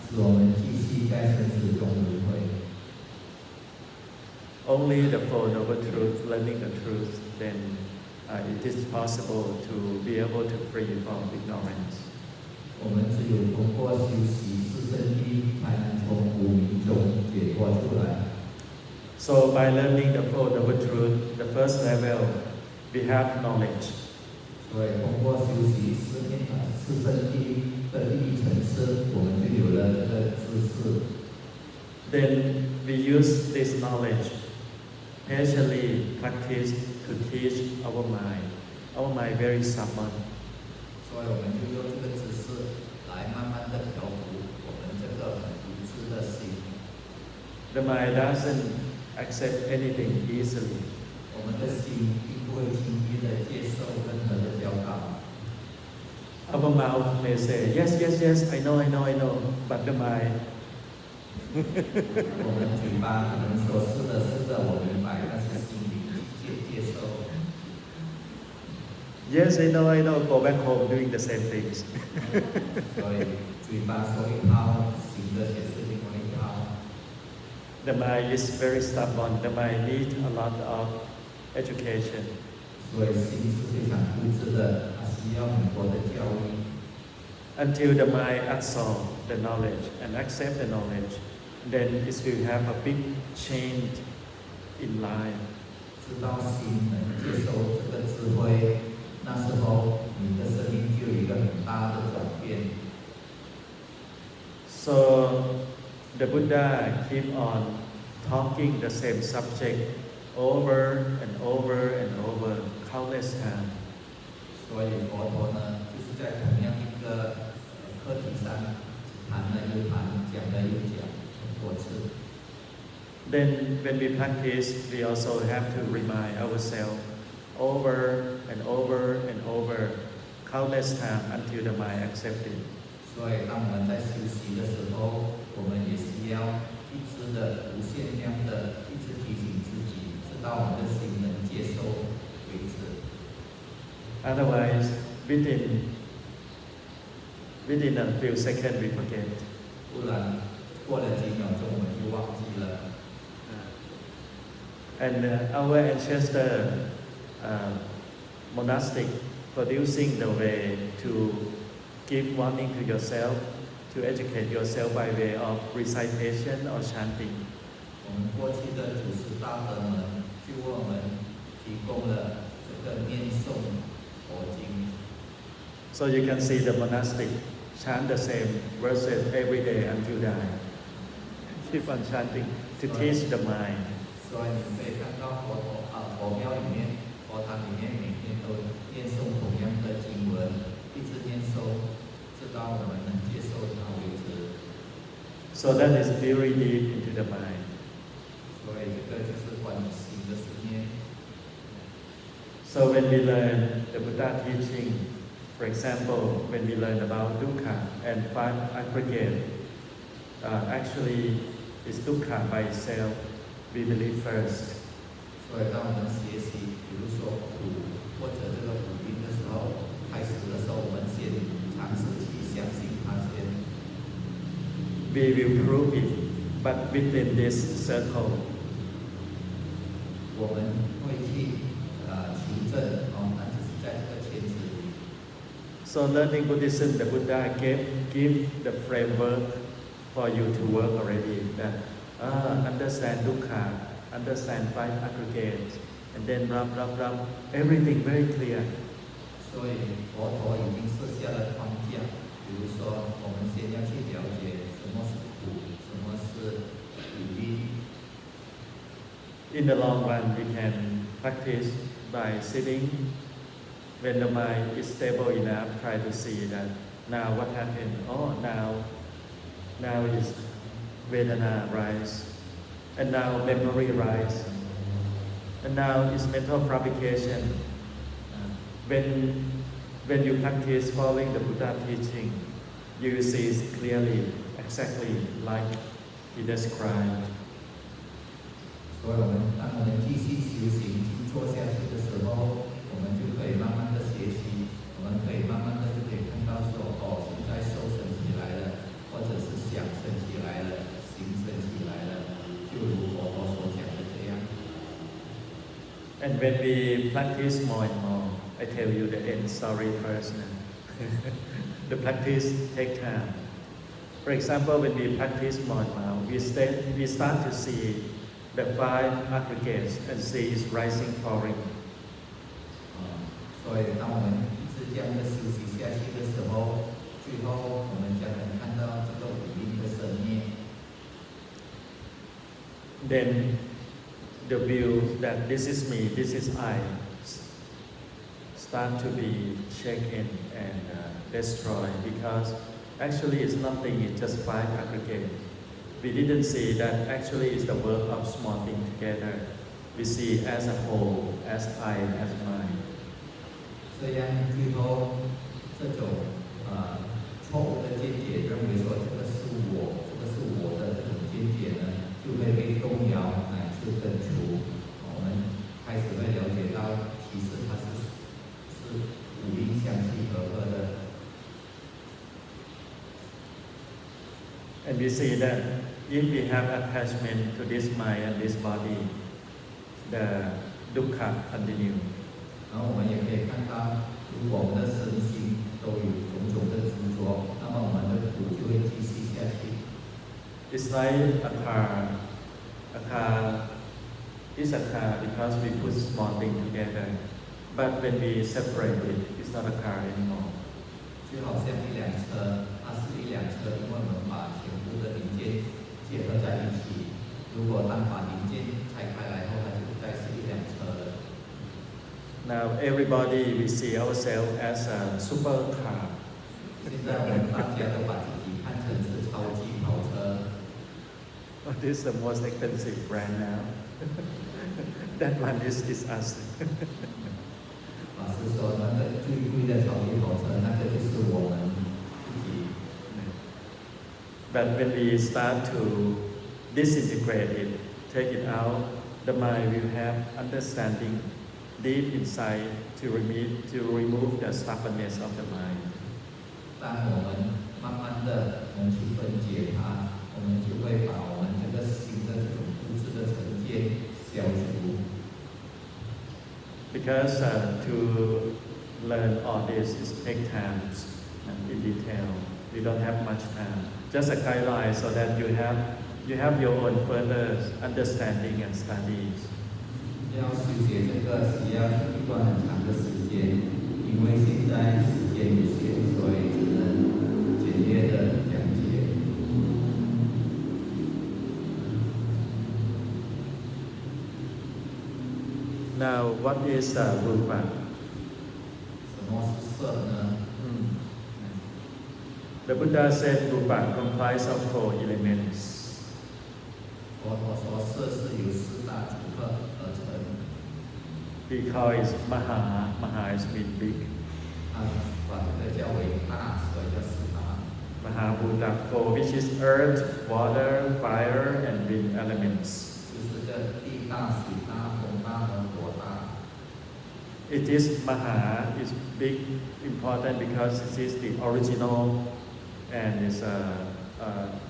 [SPEAKER 2] 使我们继续在生死中轮回。
[SPEAKER 1] Only the Four Noble Truths, learning the truth, then it is possible to be able to free from ignorance.
[SPEAKER 2] 我们只有通过修习四圣谛，才能从无明中解脱出来。
[SPEAKER 1] So by learning the Four Noble Truths, the first level, we have knowledge.
[SPEAKER 2] 所以通过修习四圣谛的第一层次，我们就有了这个知识。
[SPEAKER 1] Then we use this knowledge, patiently practice to teach our mind. Our mind very stubborn.
[SPEAKER 2] 所以我们就用这个知识来慢慢的调伏我们这个很无知的心。
[SPEAKER 1] The mind doesn't accept anything easily.
[SPEAKER 2] 我们的心并不会轻易的接受任何的教导。
[SPEAKER 1] Our mouth may say, yes, yes, yes, I know, but the mind
[SPEAKER 2] 我们嘴巴可能说是的，是的，我明白，但是心里接受。
[SPEAKER 1] Yes, I know, go back home doing the same things.
[SPEAKER 2] 所以嘴巴说一套，行的也是另外一套。
[SPEAKER 1] The mind is very stubborn. The mind needs a lot of education.
[SPEAKER 2] 所以心是非常固执的，它需要很多的教育。
[SPEAKER 1] Until the mind absorbs the knowledge and accept the knowledge, then it will have a big change in life.
[SPEAKER 2] 直到心能接受这个智慧，那时候你的生命就有一个很大的转变。
[SPEAKER 1] So the Buddha keep on talking the same subject over and over and over countless times.
[SPEAKER 2] 所以佛陀呢，就是在同样一个课题上谈了又谈，讲了又讲，很多次。
[SPEAKER 1] Then when we practice, we also have to remind ourselves over and over and over countless times until the mind accepts it.
[SPEAKER 2] 所以当我们在修习的时候，我们也需要一直的无限量的一直提醒自己，直到我们的心能接受为止。
[SPEAKER 1] Otherwise, within a few seconds we forget.
[SPEAKER 2] 不然过了几秒钟我们就忘记了。
[SPEAKER 1] And our ancestor monastic producing the way to give warning to yourself, to educate yourself by way of recitation or chanting.
[SPEAKER 2] 我们过去的祖师大德们就为我们提供了这个念诵佛经。
[SPEAKER 1] So you can see the monastic chant the same verses every day until die. Keep on chanting to teach the mind.
[SPEAKER 2] 所以你可以看到佛庙里面、佛堂里面每天都念诵同样的经文，一直念诵，直到我们能接受它为止。
[SPEAKER 1] So that is very deep into the mind.
[SPEAKER 2] 所以这个就是关于心的思念。
[SPEAKER 1] So when we learn the Buddha teaching, for example, when we learn about dukkha and five aggregate, actually it's dukkha by itself. We believe first.
[SPEAKER 2] 所以当我们学习，比如说苦或者这个苦因的时候，开始的时候，我们先尝试去相信它先。
[SPEAKER 1] We will prove it, but within this circle.
[SPEAKER 2] 我们会去求证，但只是在这个圈子里。
[SPEAKER 1] So learning Buddhism, the Buddha give the framework for you to work already. That understand dukkha, understand five aggregates, and then everything very clear.
[SPEAKER 2] 所以佛陀已经设下了框架，比如说，我们先要去了解什么是苦，什么是苦因。
[SPEAKER 1] In the long run, we can practice by sitting. When the mind is stable enough, try to see that now what happened. Oh, now is Vedana rise, and now memory rise, and now is mental fabrication. When you practice following the Buddha teaching, you will see it clearly, exactly like he described.
[SPEAKER 2] 所以当我们继续修行、做下去的时候，我们就可以慢慢的学习，我们可以慢慢的就可以看到说，现在受升起来了，或者是想升起来了，心升起来了，就如佛陀所讲的这样。
[SPEAKER 1] And when we practice more and more, I tell you the end story first. The practice take time. For example, when we practice more and more, we start to see the five aggregates and see it's rising, falling.
[SPEAKER 2] 所以当我们一直这样的休息下去的时候，最后我们将能看到这个五蕴的生灭。
[SPEAKER 1] Then the view that this is me, this is I, start to be shaken and destroyed, because actually it's nothing, it's just five aggregates. We didn't see that actually it's the work of small things together. We see as a whole, as I, as mine.
[SPEAKER 2] 这样最后这种错误的见解，认为说这个是我的这种见解呢，就会被动摇乃至根除。我们开始会了解到，其实它是五蕴相契合的。
[SPEAKER 1] And we see that if we have attachment to this mind and this body, the dukkha continue.
[SPEAKER 2] 然后我们也可以看到，如果我们的身心都有种种的执着，那么我们的苦就会继续下去。
[SPEAKER 1] It's like a car. A car is a car because we put small things together. But when we separate it, it's not a car anymore.
[SPEAKER 2] 就好像一辆车，它是一辆车，因为我们把全部的零件结合在一起。如果当把零件拆开来后，它就不再是一辆车了。
[SPEAKER 1] Now everybody we see ourselves as a supercar.
[SPEAKER 2] 现在我们大家都把自己看成是超级跑车。
[SPEAKER 1] This is the most expensive brand now. That one is us.
[SPEAKER 2] 老师说，那个最贵的超级跑车，那个就是我们自己。
[SPEAKER 1] But when we start to disintegrate it, take it out, the mind will have understanding deep inside to remove the stubbornness of the mind.
[SPEAKER 2] 当我们慢慢的能去分解它，我们就会把我们这个心的这种固执的成见消除。
[SPEAKER 1] Because to learn all this is take time in detail. We don't have much time. Just a guideline so that you have your own further understanding and studies.
[SPEAKER 2] 要修学这个需要一段很长的时间，因为现在时间有限，所以只能简略的讲解。
[SPEAKER 1] Now, what is rupa?
[SPEAKER 2] 什么是色呢？
[SPEAKER 1] The Buddha said rupa comprises of four elements.
[SPEAKER 2] 佛陀说，色是由四大组合而成。
[SPEAKER 1] He calls it maha. Maha is mean big.
[SPEAKER 2] 他把这个叫为大，所以叫四大。
[SPEAKER 1] Maha Buddha four, which is earth, water, fire, and wind elements.
[SPEAKER 2] 就是这地大、水大、风大和火大。
[SPEAKER 1] It is maha, is big, important because it is the original and is a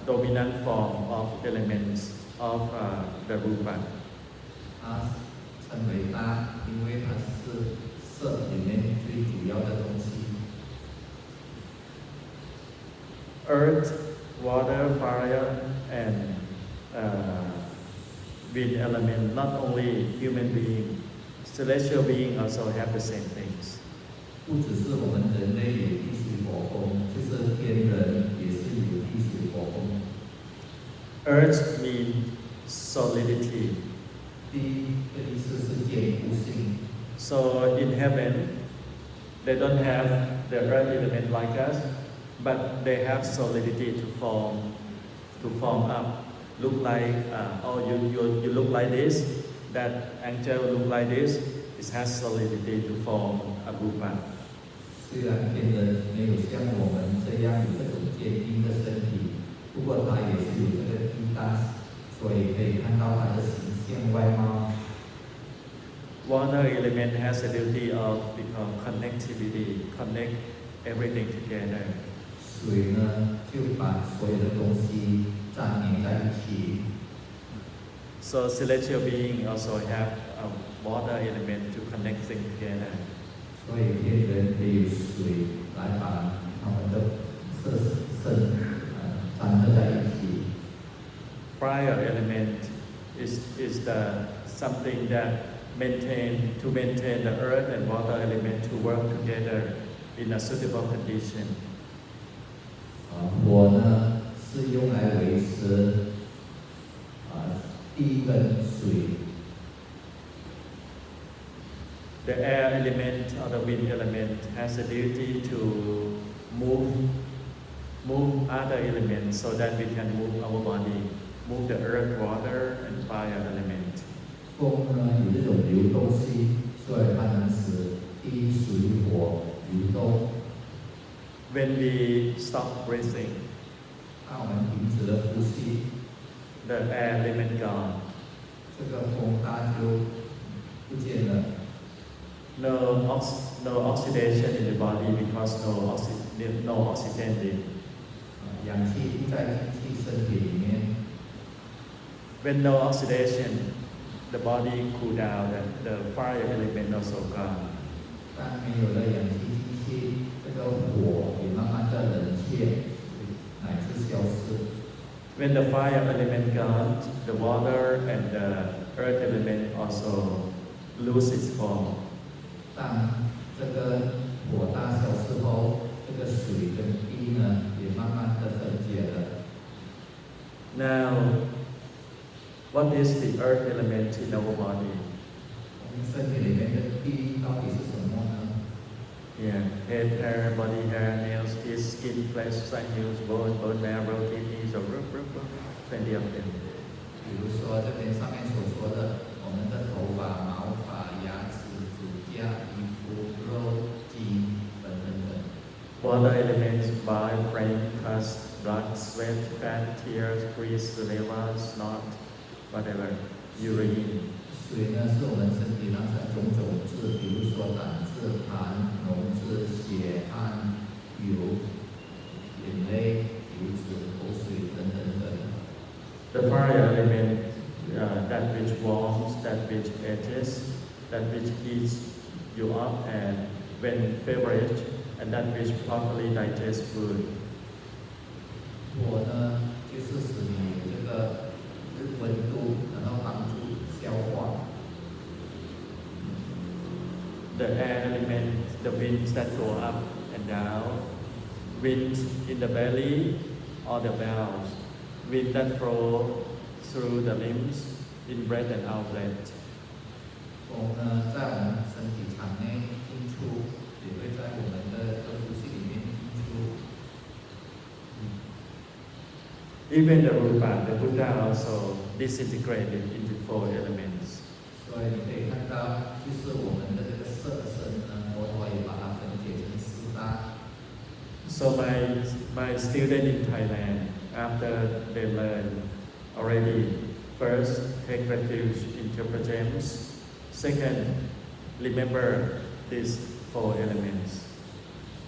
[SPEAKER 1] dominant form of elements of the rupa.
[SPEAKER 2] 它称为大，因为它是色里面最主要的东西。
[SPEAKER 1] earth, water, fire, and wind element. Not only human being, celestial being also have the same things.
[SPEAKER 2] 不只是我们人类有地水火风，就是天人也是有地水火风。
[SPEAKER 1] Earth means solidity.
[SPEAKER 2] 第一个意思是坚固性。
[SPEAKER 1] So in heaven, they don't have the earth element like us, but they have solidity to form up. Look like, you look like this. That angel look like this. It has solidity to form a rupa.
[SPEAKER 2] 虽然天人没有像我们这样有这种坚硬的身体，不过它也是有这个地大，所以可以看到它的形象外貌。
[SPEAKER 1] Water element has a duty of become connectivity, connect everything together.
[SPEAKER 2] 水呢，就把所有的东西粘连在一起。
[SPEAKER 1] So celestial being also have a water element to connect things together.
[SPEAKER 2] 所以天人可以水来把他们的粘合在一起。
[SPEAKER 1] Fire element is the something that maintain the earth and water element to work together in a suitable condition.
[SPEAKER 2] 火呢是用来维持地跟水。
[SPEAKER 1] The air element or the wind element has a duty to move other elements so that we can move our body, move the earth, water, and fire element.
[SPEAKER 2] 风呢有这种流动性，所以它能使地、水、火流动。
[SPEAKER 1] When we stop breathing,
[SPEAKER 2] 当我们停止了呼吸，
[SPEAKER 1] the air element gone.
[SPEAKER 2] 这个风它就不见了。
[SPEAKER 1] No oxidation in the body because no oxygen in.
[SPEAKER 2] 氧气不再进去身体里面。
[SPEAKER 1] When no oxidation, the body cool down. The fire element also gone.
[SPEAKER 2] 当没有了氧气进去，这个火也慢慢的冷却，乃至消失。
[SPEAKER 1] When the fire element gone, the water and the earth element also lose its form.
[SPEAKER 2] 当这个火大消失后，这个水跟地呢也慢慢的分解了。
[SPEAKER 1] Now, what is the earth element in our body?
[SPEAKER 2] 我们身体里面的地到底是什么呢？
[SPEAKER 1] Yeah, head, hair, body hair, nails, teeth, skin, flesh, sinews, bone marrow, kidneys, or 20 of them.
[SPEAKER 2] 比如说这边上面所说的，我们的头发、毛发、牙齿、指甲、皮肤、肉、筋等等等。
[SPEAKER 1] Water elements by brain, pus, blood, sweat, fat, tears, grease, saliva, snot, whatever, urine.
[SPEAKER 2] 水呢是我们身体上的种种质，比如说胆汁、痰、脓汁、血、汗、油、眼泪、油脂、口水等等等。
[SPEAKER 1] The fire element, that which warms, that which edges, that which heats you up and when favorite, and that which properly digests food.
[SPEAKER 2] 火呢，就是使你有这个温度，然后帮助消化。
[SPEAKER 1] The air element, the winds that go up and down, wind in the belly or the bowels, wind that flow through the limbs, in breath and out breath.
[SPEAKER 2] 风呢，在我们身体场内进出，也会在我们的呼吸里面进出。
[SPEAKER 1] Even the rupa, the Buddha also disintegrated into 4 elements.
[SPEAKER 2] 所以你可以看到，就是我们的这个色身呢，佛陀也把它分解成4大。
[SPEAKER 1] So my student in Thailand, after they learn already, first take refuge in Triple Gems. Second, remember these 4 elements.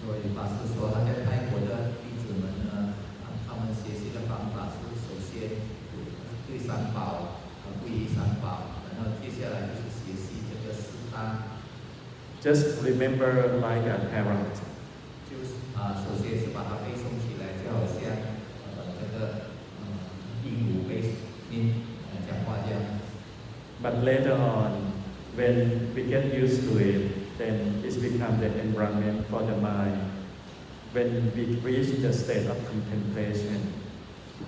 [SPEAKER 2] 所以法师说，他在泰国的弟子们呢，他们学习的方法是首先对三宝皈依三宝，然后接下来就是学习这个4大。
[SPEAKER 1] Just remember like a parrot.
[SPEAKER 2] 就是首先是把它背诵起来，就好像这个鹦鹉被讲话这样。
[SPEAKER 1] But later on, when we get used to it, then it's become the environment for the mind. When we reach the state of contemplation,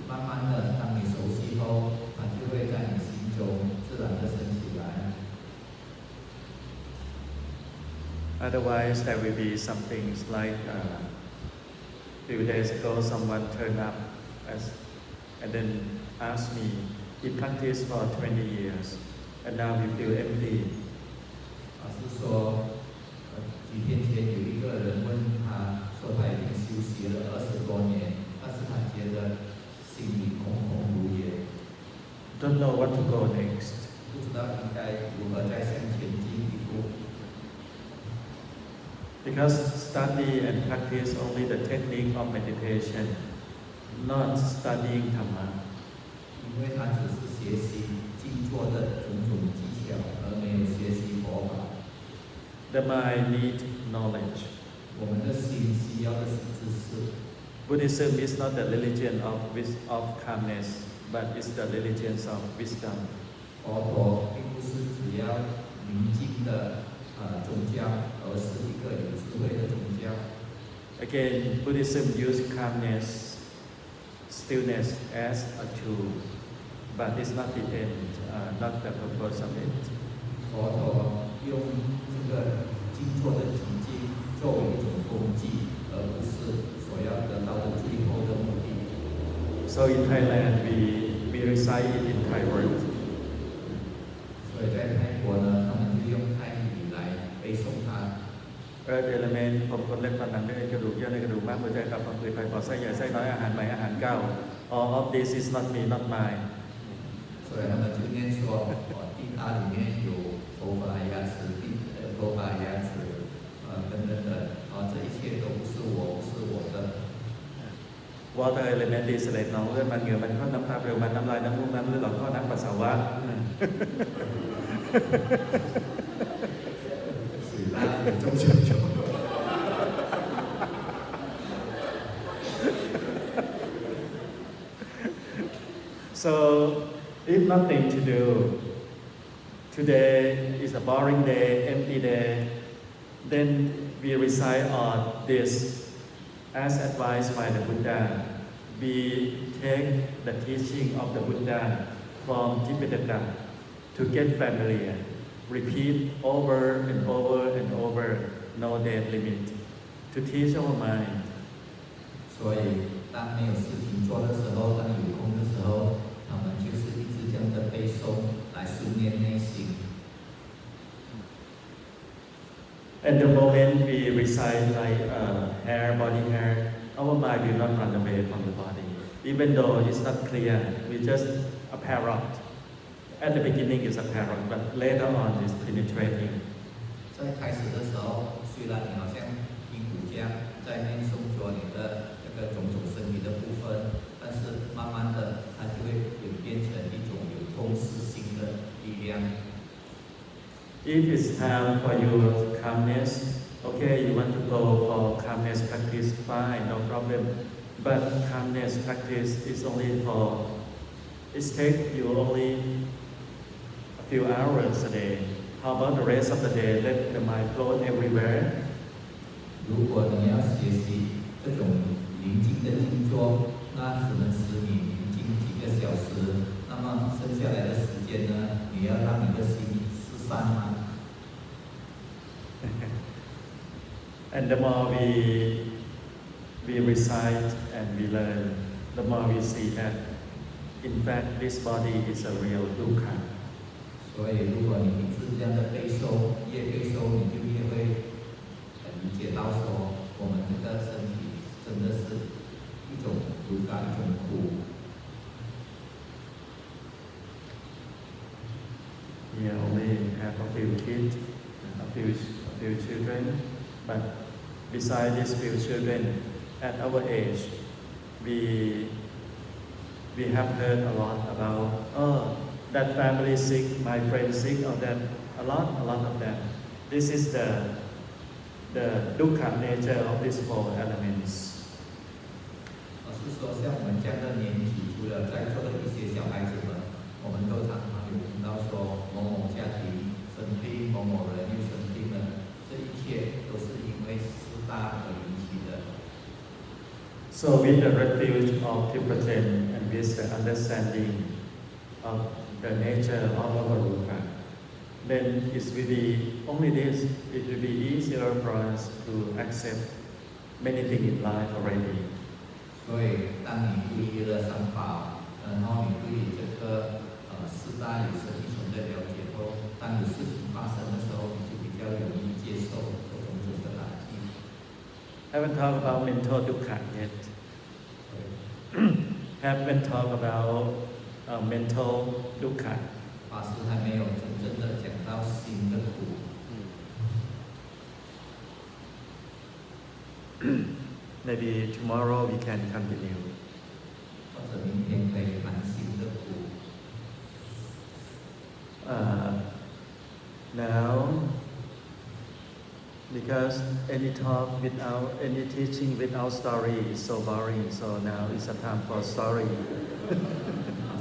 [SPEAKER 2] 慢慢的，当你熟悉后，它就会在你心中自然的升起来。
[SPEAKER 1] otherwise there will be some things like few days ago someone turned up and then asked me, he practiced for 20 years and now we feel empty.
[SPEAKER 2] 是说，几天前有一个人问他说，他已经修习了20多年，但是他觉得心里空空如也，
[SPEAKER 1] Don't know what to go next.
[SPEAKER 2] 不知道应该如何再向前进一步。
[SPEAKER 1] Because study and practice only the technique of meditation, not studying Dhamma.
[SPEAKER 2] 因为他只是学习静坐的种种技巧，而没有学习佛法。
[SPEAKER 1] The mind needs knowledge.
[SPEAKER 2] 我们的心需要的是知识。
[SPEAKER 1] Buddhism is not the religion of calmness, but it's the religion of wisdom.
[SPEAKER 2] 佛陀并不是只要宁静的宗教，而是一个有智慧的宗教。
[SPEAKER 1] Again, Buddhism uses calmness, stillness as a tool, but it's not the end, not the purpose of it.
[SPEAKER 2] 佛陀用这个静坐的境界作为一种工具，而不是所要得到的最后的目的。
[SPEAKER 1] So in Thailand, we recite it in Thai words.
[SPEAKER 2] 所以在泰国呢，他们就用泰语来背诵它。
[SPEAKER 1] Earth element ผมคนเล็กฟันหนังเนื้อกระดูกเยื่อในกระดูกม้ามหัวใจตับพังผืดไตปอดไส้ใหญ่ไส้น้อยอาหารใหม่อาหารเก่า All of this is not me, not mine.
[SPEAKER 2] 所以他们就念说，地大里面有头发、牙齿，头发、牙齿，等等等，这一切都不是我，不是我的。
[SPEAKER 1] Water element ดีเสลดหนองเลือดมันเหงื่อมันข้อน้ำตาเปลวมันน้ำลายน้ำมูกน้ำเลือดหลอดข้อน้ำปัสสาวะ
[SPEAKER 2] 水拉也中球球。
[SPEAKER 1] So, if nothing to do, today is a boring day, empty day, then we recite on this as advised by the Buddha. We take the teaching of the Buddha from Tibetan to get familiar. Repeat over and over and over, no dead limit, to teach our mind.
[SPEAKER 2] 所以，当没有事情做的时候，当有空的时候，他们就是一直这样的背诵来训练内心。
[SPEAKER 1] At the moment we recite like hair, body hair, our mind will not run away from the body. Even though it's not clear, we just a parrot. At the beginning it's a parrot, but later on it's penetrating.
[SPEAKER 2] 在开始的时候，虽然你好像鹦鹉这样在念诵着你的这个种种身体的部分，但是慢慢的，它就会演变成一种有透视性的力量。
[SPEAKER 1] If it's time for your calmness, okay, you want to go for calmness practice, fine, no problem. But calmness practice is only for, it takes you only a few hours a day. How about the rest of the day? Let the mind float everywhere.
[SPEAKER 2] 如果你要学习这种宁静的静坐，那只能使你宁静几个小时。那么剩下来的时间呢，你要让你的心释放吗？
[SPEAKER 1] And the more we recite and we learn, the more we see that in fact this body is a real dukkha.
[SPEAKER 2] 所以，如果你一直这样的背诵，越背诵，你就越会理解到说，我们这个身体真的是一种苦感，一种苦。
[SPEAKER 1] Here only have a few kids, a few children, but beside these few children, at our age, we have heard a lot about that family sick, my friend sick, or that a lot of that. This is the dukkha nature of these four elements.
[SPEAKER 2] 是说像我们这样的年纪，除了在座的一些小孩子们，我们都常常有听到说某某家庭生病，某某人又生病了，这一切都是因为四大而引起的。
[SPEAKER 1] So with the refuge of Tibetan and with the understanding of the nature of our rupa, then it will be only this. It will be easier for us to accept many things in life already.
[SPEAKER 2] 所以，当你对于了三宝，然后你对于这个四大有深一层的了解后，当有事情发生的时候，你就比较容易接受这种种的打击。
[SPEAKER 1] Haven't talked about mental dukkha yet. Haven't talked about mental dukkha.
[SPEAKER 2] 法师还没有真正的讲到心的苦。
[SPEAKER 1] Maybe tomorrow we can continue.
[SPEAKER 2] 或者明天可以谈心的苦。
[SPEAKER 1] Now, because any talk without any teaching without story is so boring, so now it's a time for story.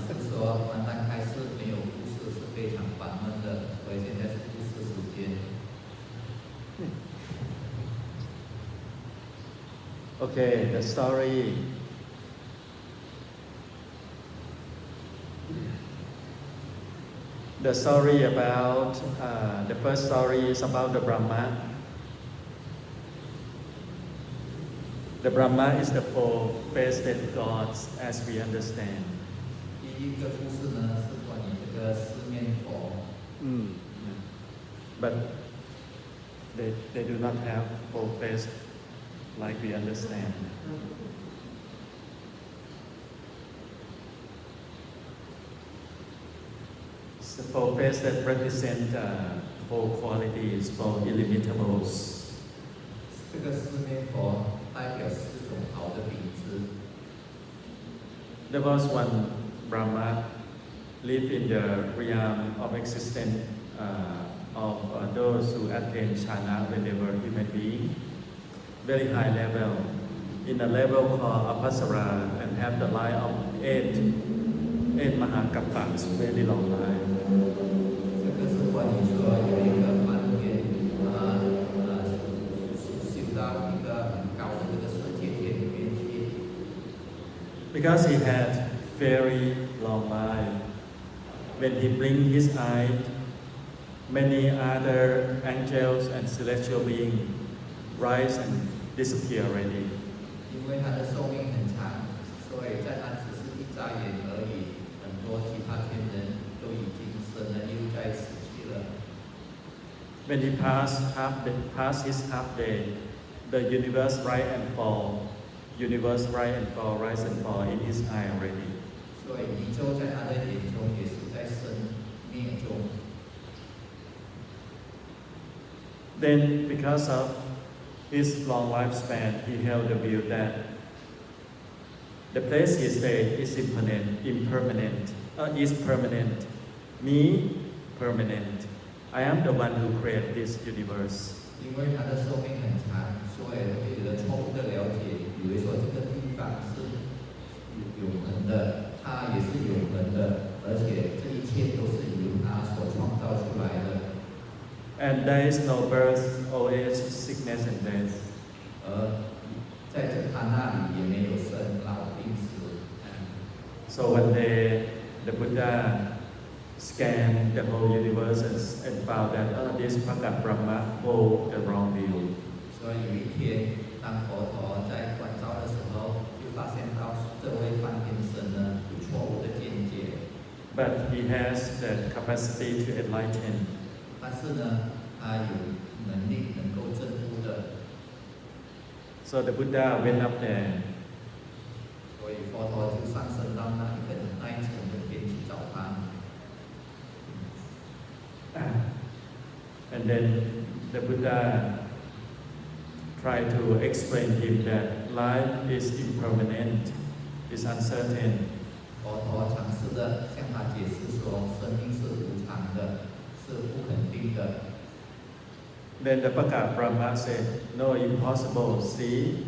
[SPEAKER 2] 是说单单开示没有故事是非常烦闷的，所以现在是故事时间。
[SPEAKER 1] Okay, the story. The story about the first story is about the Brahma. The Brahma is the four-faced gods, as we understand.
[SPEAKER 2] 第一个故事呢是关于这个四面佛。
[SPEAKER 1] But they do not have four faces like we understand. The four faces that represent four qualities, four illimitables.
[SPEAKER 2] 这个四面佛代表四种好的品质。
[SPEAKER 1] There was one Brahma lived in the realm of existence of those who attained jhana when they were human beings, very high level, in a level called Apasara, and have the life of eight Mahakappas, very long life.
[SPEAKER 2] 这个是关于说有一个梵天修到一个很高的这个世界天里面去。
[SPEAKER 1] Because he had very long life, when he blinked his eye, many other angels and celestial beings rise and disappear already.
[SPEAKER 2] 因为他的寿命很长，所以在他只是一眨眼而已，很多其他天人都已经生了又再死去了。
[SPEAKER 1] When he passed his half day, the universe rise and fall, rise and fall in his eye already.
[SPEAKER 2] 所以宇宙在他的眼中也是在生灭中。
[SPEAKER 1] Then, because of his long lifespan, he held the view that the place he stayed is impermanent, is permanent. Me, permanent. I am the one who created this universe.
[SPEAKER 2] 因为他的寿命很长，所以会有了错误的了解，以为说这个地方是永恒的，它也是永恒的，而且这一切都是由他所创造出来的。
[SPEAKER 1] And there is no birth, old age, sickness, and death.
[SPEAKER 2] 而在这他那里也没有生老病死。
[SPEAKER 1] So one day, the Buddha scanned the whole universe and found that this Bhagat Brahma hold the wrong view.
[SPEAKER 2] 所以有一天，当佛陀在观照的时候，就发现到这位梵天神呢有错误的见解。
[SPEAKER 1] But he has the capacity to enlighten.
[SPEAKER 2] 但是呢，他有能力能够证悟的。
[SPEAKER 1] So the Buddha went up there.
[SPEAKER 2] 所以佛陀就上升到那一层的天去找他。
[SPEAKER 1] And then the Buddha tried to explain him that life is impermanent, is uncertain.
[SPEAKER 2] 佛陀尝试的向他解释说，生命是无常的，是不肯定的。
[SPEAKER 1] Then the Bhagat Brahma said, "No, impossible. See,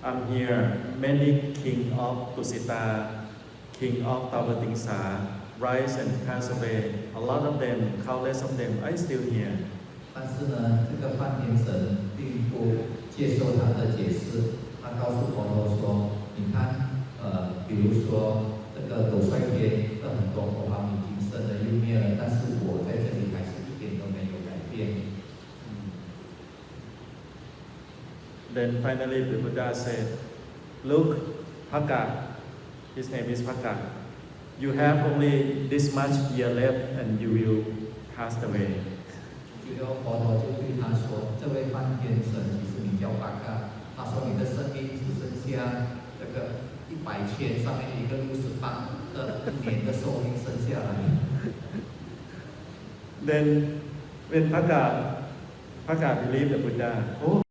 [SPEAKER 1] I'm here. Many king of Tusita, king of Tawatingsa, rise and pass away. A lot of them, countless of them, are still here.
[SPEAKER 2] 但是呢，这个梵天神并不接受他的解释，他告诉佛陀说：“你看，比如说这个斗率天的很多佛法已经生了又灭了，但是我在这里还是一点都没有改变。”
[SPEAKER 1] Then finally the Buddha said, "Look, Phra, his name is Phra. You have only this much year left, and you will pass away."
[SPEAKER 2] 最后佛陀就对他说：“这位梵天神，其实你叫巴嘎，他说你的生命只剩下这个100千上面一个68的年的寿命剩下来。”
[SPEAKER 1] Then when Phra believed the Buddha, oh,